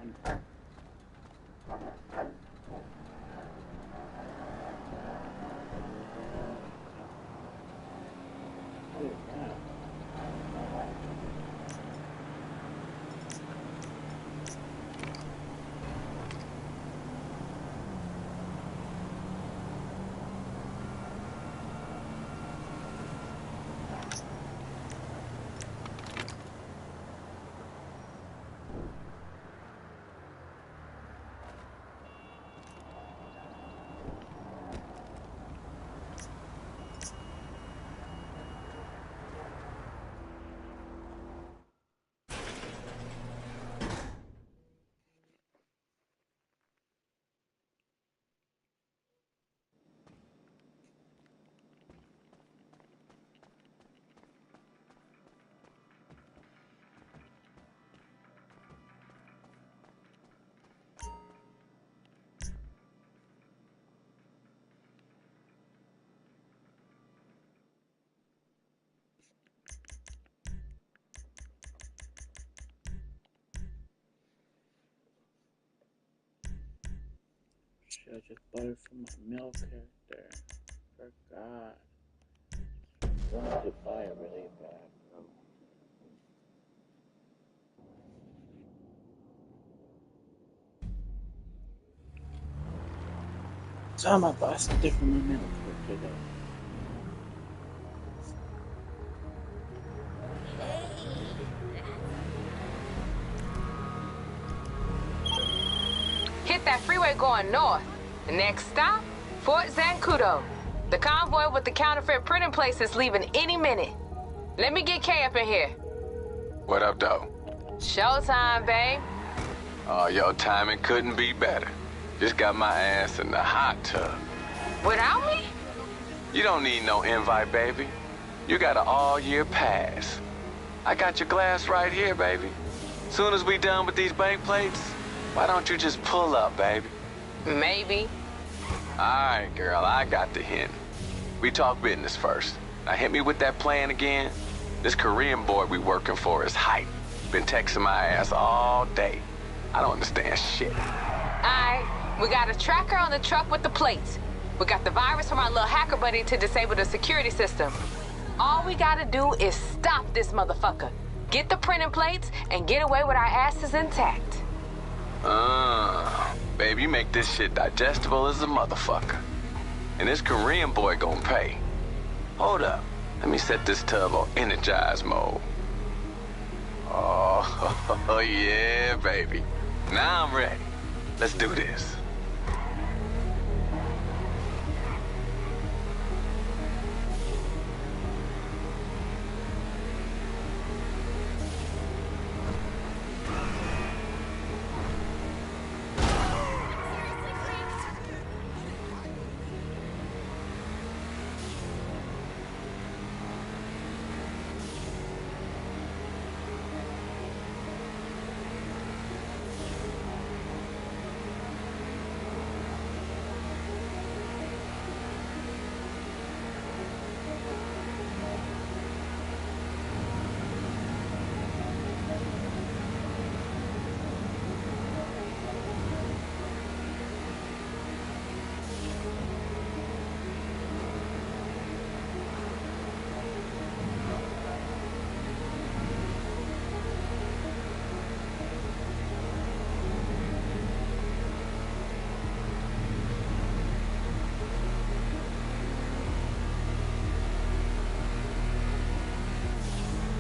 on. Shit, I just bought it from my mail character. Forgot. I wanted to buy it really bad, bro. So I'm gonna buy something from my mail character though. Hit that freeway going north. The next stop, Fort Zancudo. The convoy with the counterfeit printing place is leaving any minute. Let me get Kay up in here. What up, though? Showtime, babe. Oh, your timing couldn't be better. Just got my ass in the hot tub. Without me? You don't need no invite, baby. You got an all-year pass. I got your glass right here, baby. Soon as we done with these bank plates, why don't you just pull up, baby? Maybe. All right, girl, I got the hint. We talk business first. Now hit me with that plan again. This Korean boy we working for is hype. Been texting my ass all day. I don't understand shit. Alright, we got a tracker on the truck with the plates. We got the virus from our little hacker buddy to disable the security system. All we gotta do is stop this motherfucker. Get the printing plates and get away with our asses intact. Baby, you make this shit digestible as a motherfucker. And this Korean boy gonna pay. Hold up. Let me set this tub on energize mode. Oh, yeah, baby. Now I'm ready. Let's do this.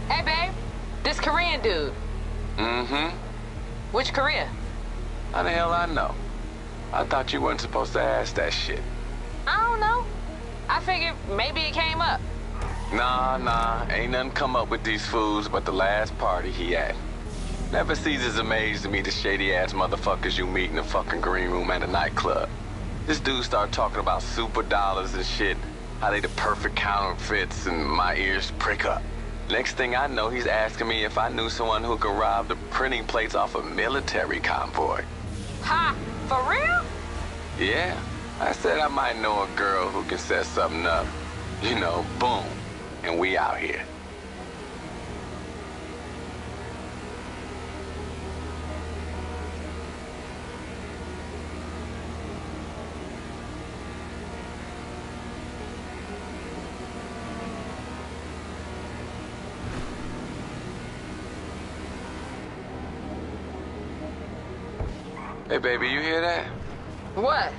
Hey, babe. This Korean dude. Mm-hmm. Which Korea? How the hell I know? I thought you weren't supposed to ask that shit. I don't know. I figured maybe it came up. Nah. Ain't nothing come up with these fools but the last party he at. Never ceases amaze to me the shady-ass motherfuckers you meet in the fucking green room at a nightclub. This dude start talking about super dollars and shit, how they the perfect counterfeits, and my ears prick up. Next thing I know, he's asking me if I knew someone who could rob the printing plates off a military convoy. Ha! For real? Yeah. I said I might know a girl who can set something up. You know, boom. And we out here. Hey, baby, you hear that? What?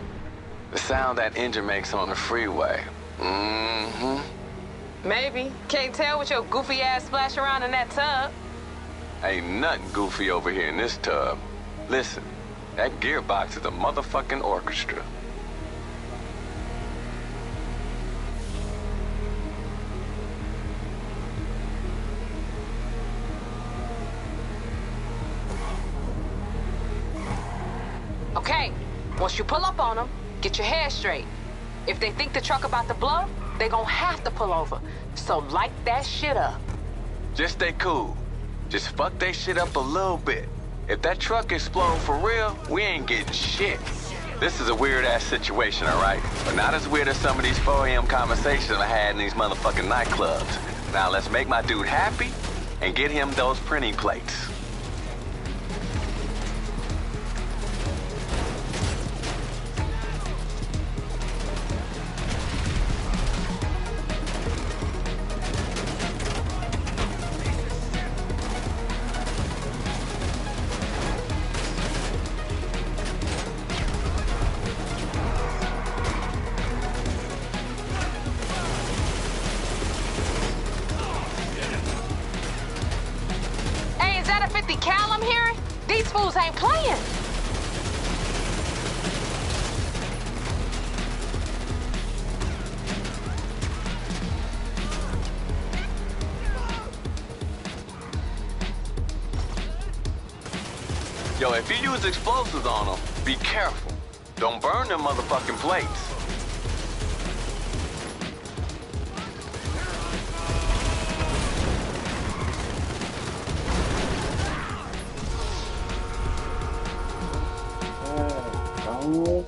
The sound that engine makes on the freeway. Mm-hmm. Maybe. Can't tell with your goofy ass splash around in that tub. Ain't nothing goofy over here in this tub. Listen, that gearbox is a motherfucking orchestra. Okay, once you pull up on them, get your head straight. If they think the truck about to blow, they gonna have to pull over. So light that shit up. Just stay cool. Just fuck they shit up a little bit. If that truck explode for real, we ain't getting shit. This is a weird-ass situation, all right? But not as weird as some of these 4 a.m. conversations I had in these motherfucking nightclubs. Now let's make my dude happy and get him those printing plates. Hey, is that a 50 cal I'm hearing? These fools ain't playing. Yo, if you use explosives on them, be careful. Don't burn them motherfucking plates. No.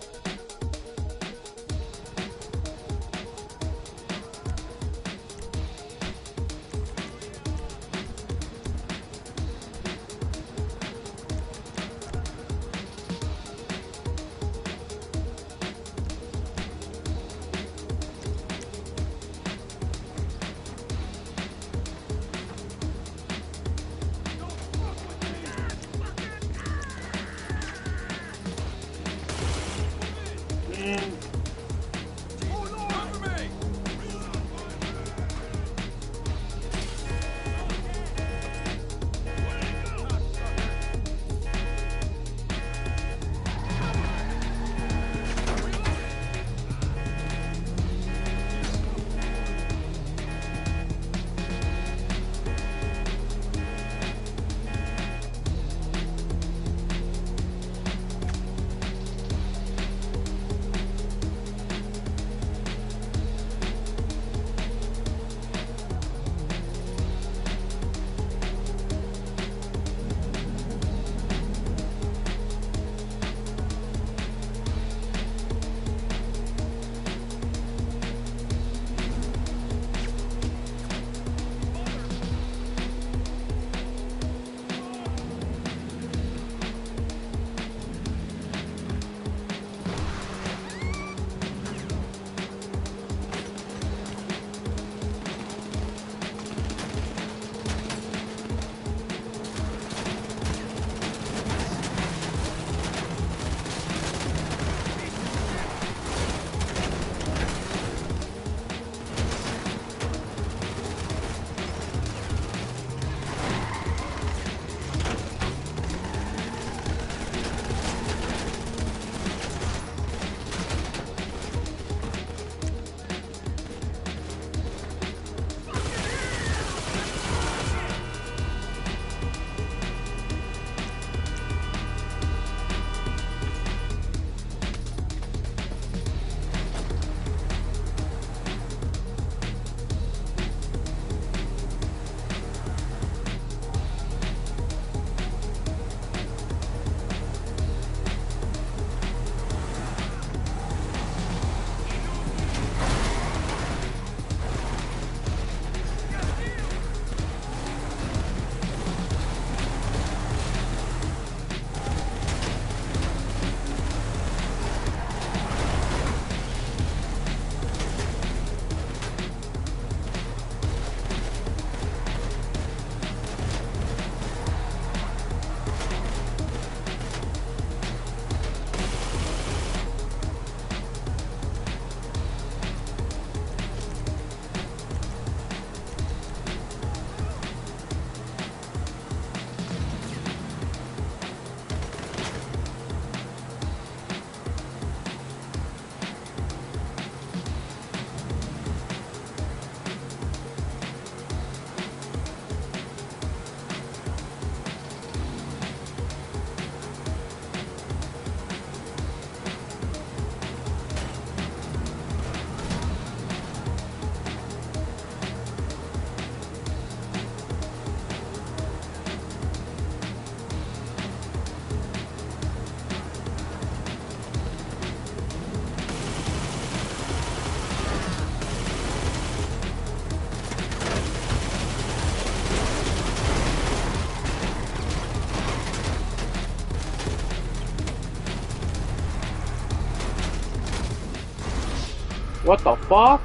What the fuck?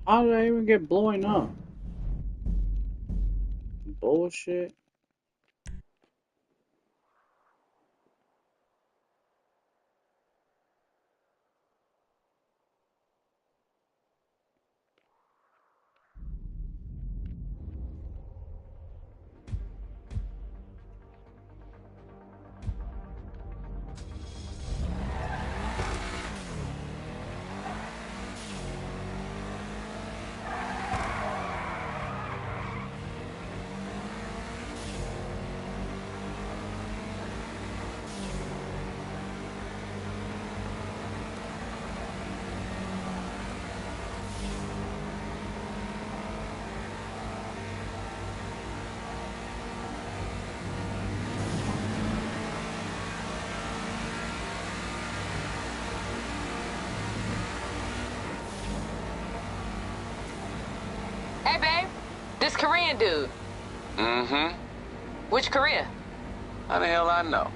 How did I even get blowing up? Bullshit. Hey, babe. This Korean dude. Mm-hmm. Which Korea? How the hell I know?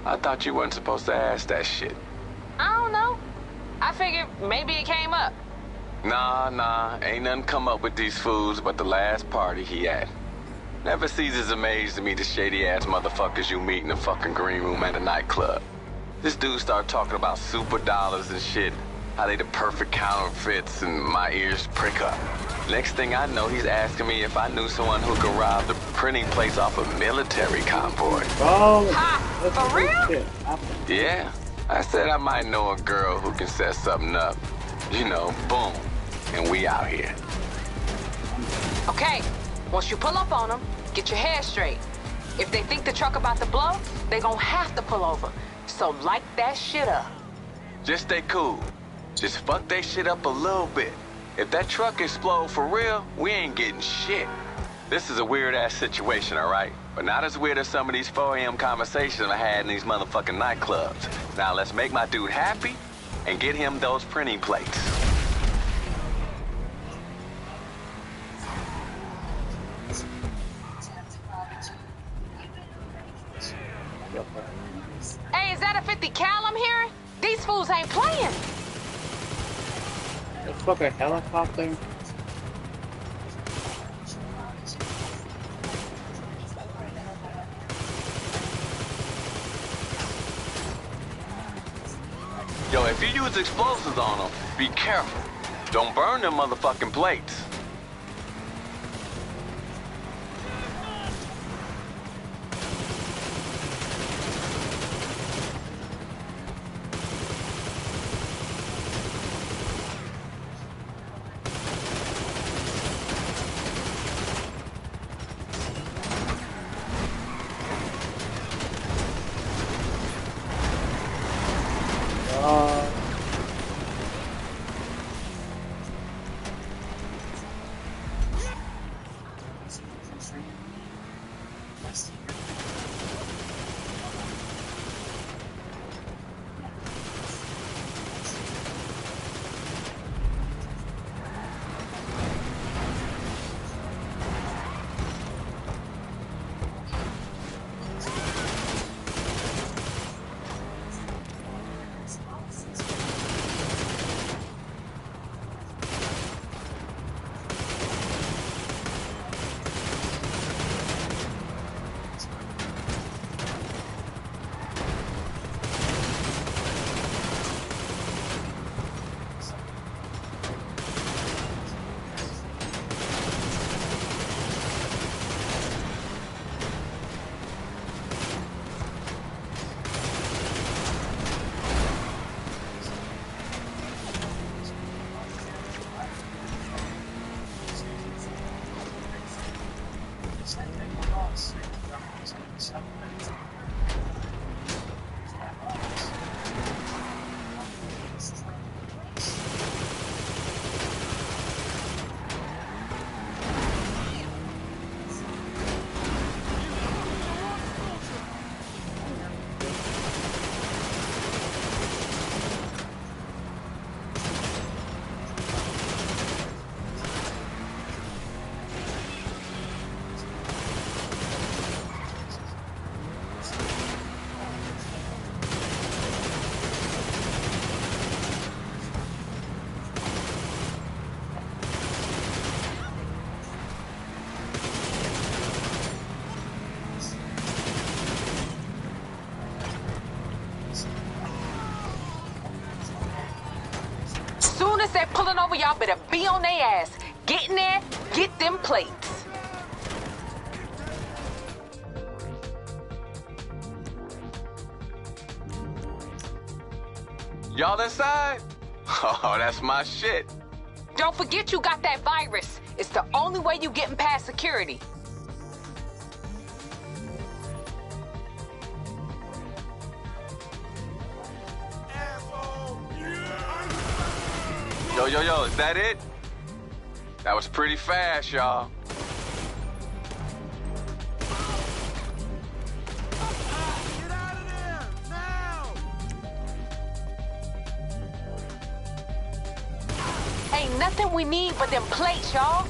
I thought you weren't supposed to ask that shit. I don't know. I figured maybe it came up. Nah. Ain't nothing come up with these fools but the last party he at. Never ceases amaze to me the shady-ass motherfuckers you meet in the fucking green room at a nightclub. This dude start talking about super dollars and shit, how they the perfect counterfeits, and my ears prick up. Next thing I know, he's asking me if I knew someone who could rob the printing place off a military convoy. Oh, Ha! For real? Yeah, I said I might know a girl who can set something up. You know, boom, and we out here. Okay, once you pull up on them, get your hair straight. If they think the truck about to blow, they gonna have to pull over. So light that shit up. Just stay cool. Just fuck that shit up a little bit. If that truck explode for real, we ain't getting shit. This is a weird-ass situation, all right? But not as weird as some of these 4 a.m. conversations I had in these motherfucking nightclubs. Now let's make my dude happy and get him those printing plates. Hey, is that a 50 cal I'm hearing? These fools ain't playing. The fucking helicopter. Yo, if you use explosives on them, be careful. Don't burn them motherfucking plates. as they're pulling over, y'all better be on their ass. Get in there, get them plates. Y'all inside? Oh, that's my shit. Don't forget you got that virus. It's the only way you getting past security. Yo, is that it? That was pretty fast, y'all. Get out of there! Now! Ain't nothing we need but them plates, y'all.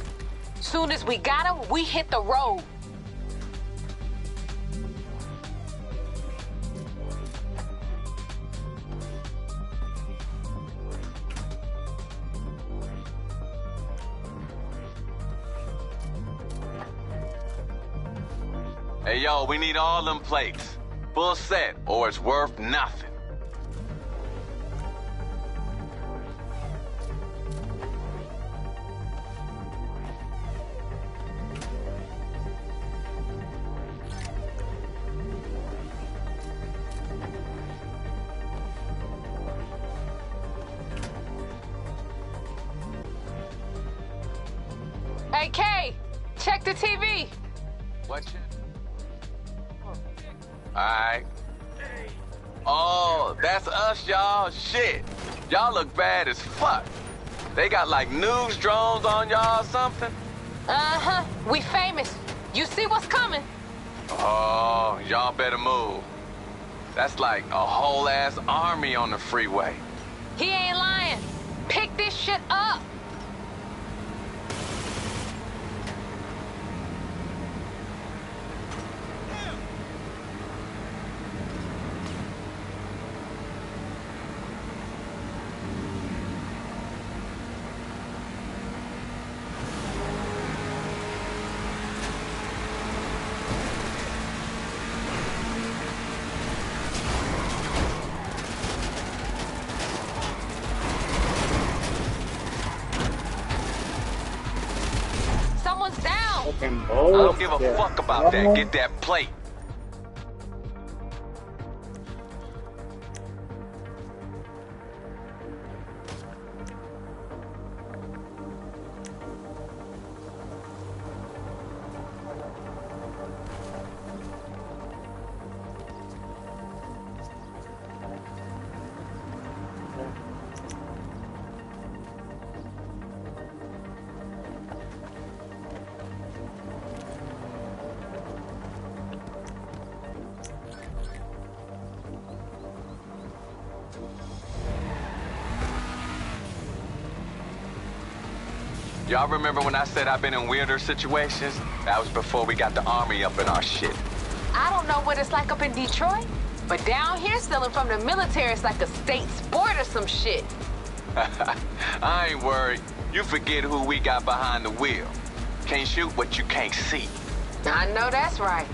Soon as we got them, we hit the road. Hey, yo, we need all them plates. Full set, or it's worth nothing. Hey, Kay, check the TV. What you? Alright. Oh, that's us, y'all. Shit. Y'all look bad as fuck. They got like news drones on y'all or something? Uh-huh. We famous. You see what's coming? Oh, y'all better move. That's like a whole ass army on the freeway. He ain't lying. Pick this shit up. Someone's down. Fucking I don't bullshit. give a fuck about that. Get that plate. Y'all remember when I said I've been in weirder situations? That was before we got the army up in our shit. I don't know what it's like up in Detroit, but down here stealing from the military is like a state sport or some shit. I ain't worried. You forget who we got behind the wheel. Can't shoot what you can't see. I know that's right.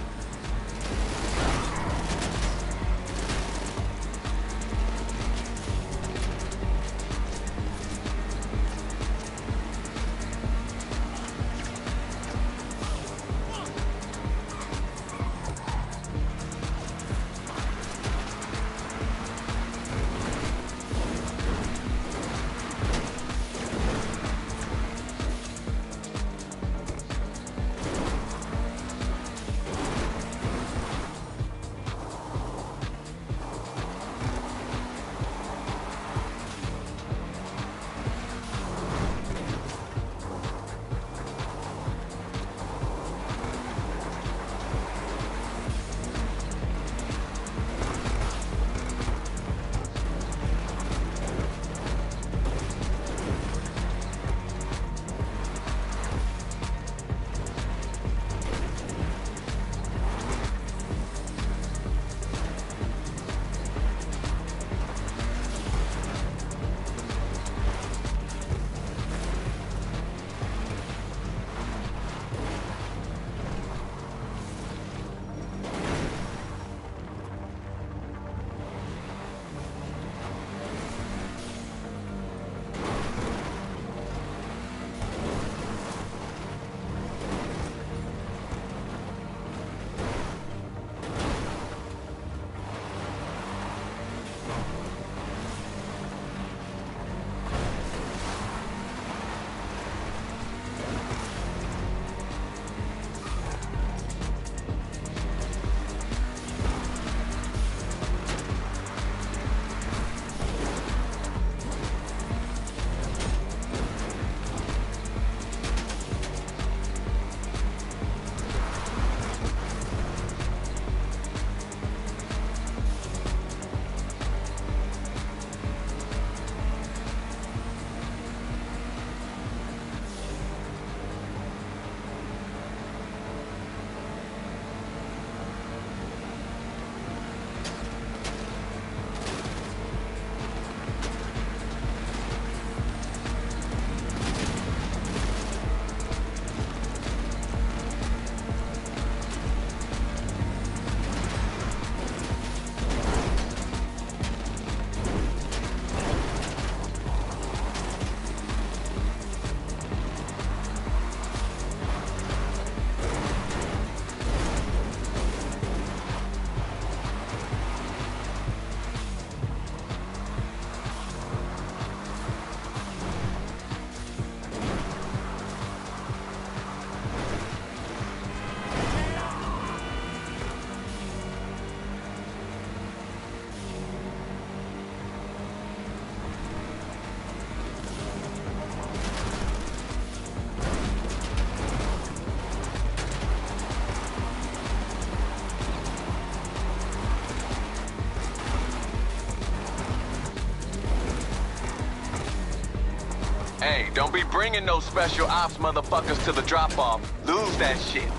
Don't be bringing no special ops motherfuckers to the drop-off. Lose that shit.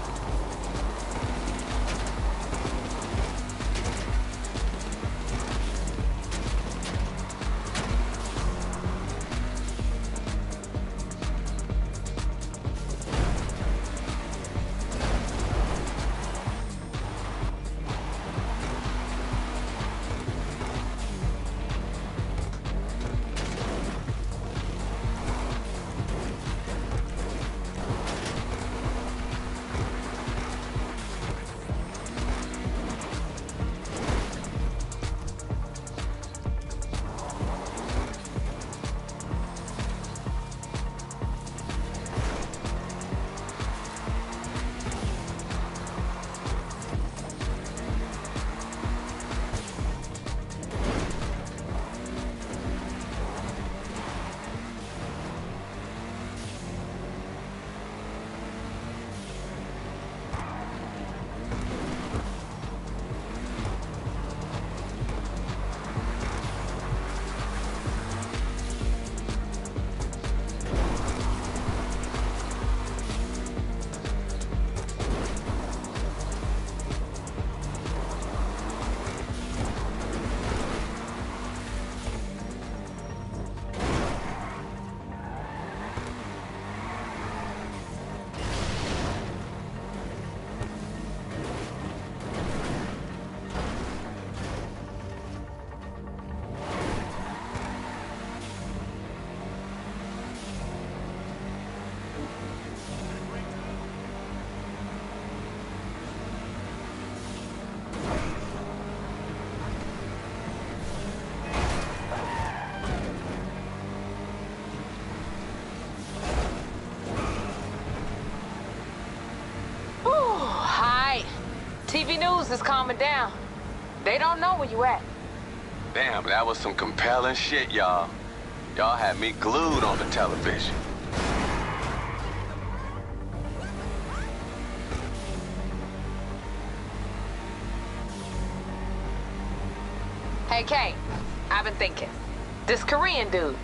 TV news is calming down. They don't know where you at. Damn, that was some compelling shit, y'all. Y'all had me glued on the television. Hey, Kay, I've been thinking. This Korean dude,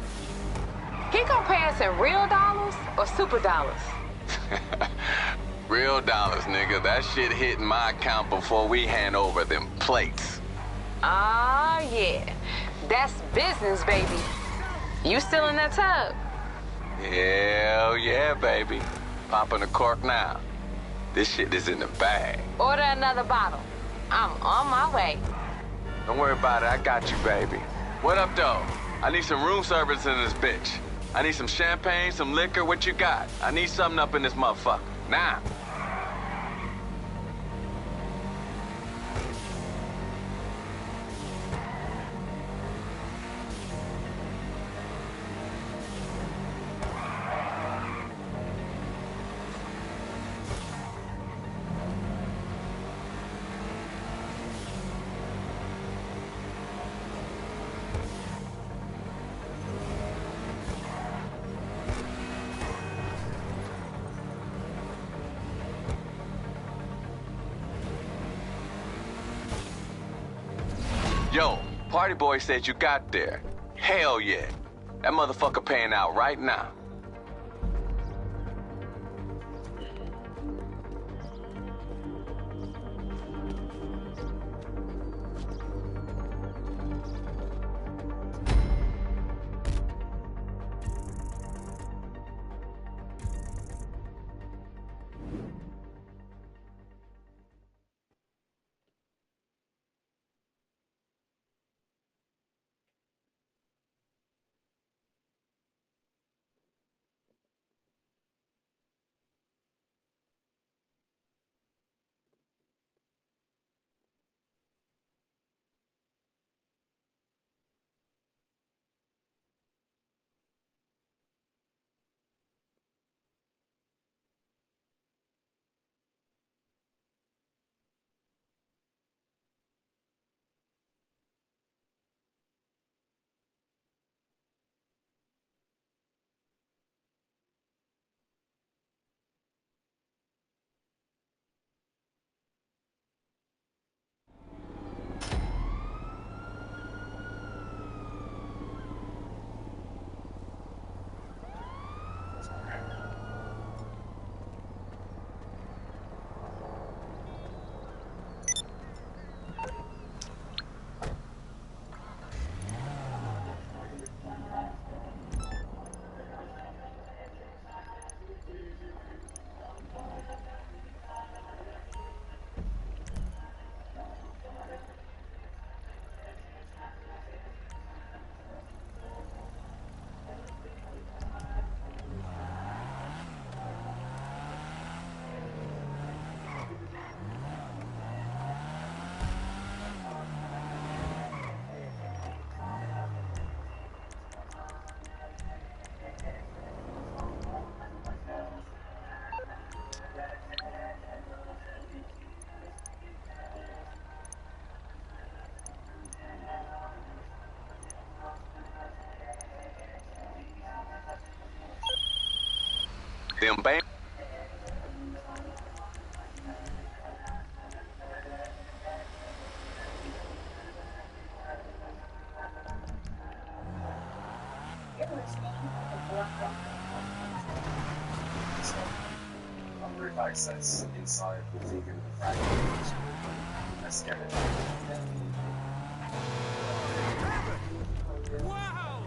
he gonna pay us in real dollars or super dollars? Real dollars, nigga. That shit hitting my account before we hand over them plates. Ah, yeah. That's business, baby. You still in that tub? Hell yeah, baby. Popping a cork now. This shit is in the bag. Order another bottle. I'm on my way. Don't worry about it. I got you, baby. What up, though? I need some room service in this bitch. I need some champagne, some liquor. What you got? I need something up in this motherfucker. Now. Yo, Party Boy said you got there. Hell yeah. That motherfucker paying out right now. them bam. Under access inside the vegan factory. Let's get it. Wow!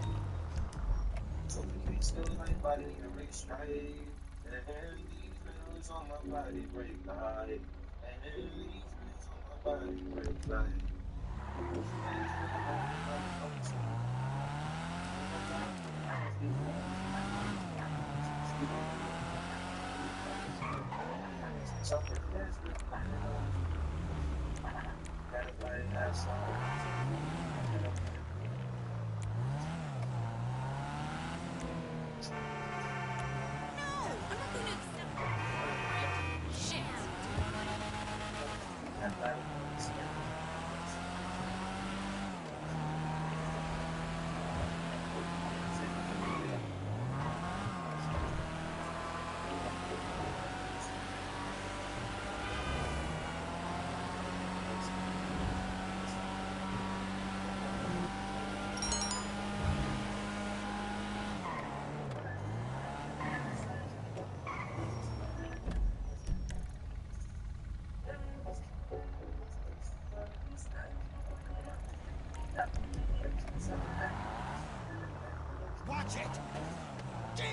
So please feel my body erase right. And these nails on my body break like. And these nails on my body break like. Watch it! Gee!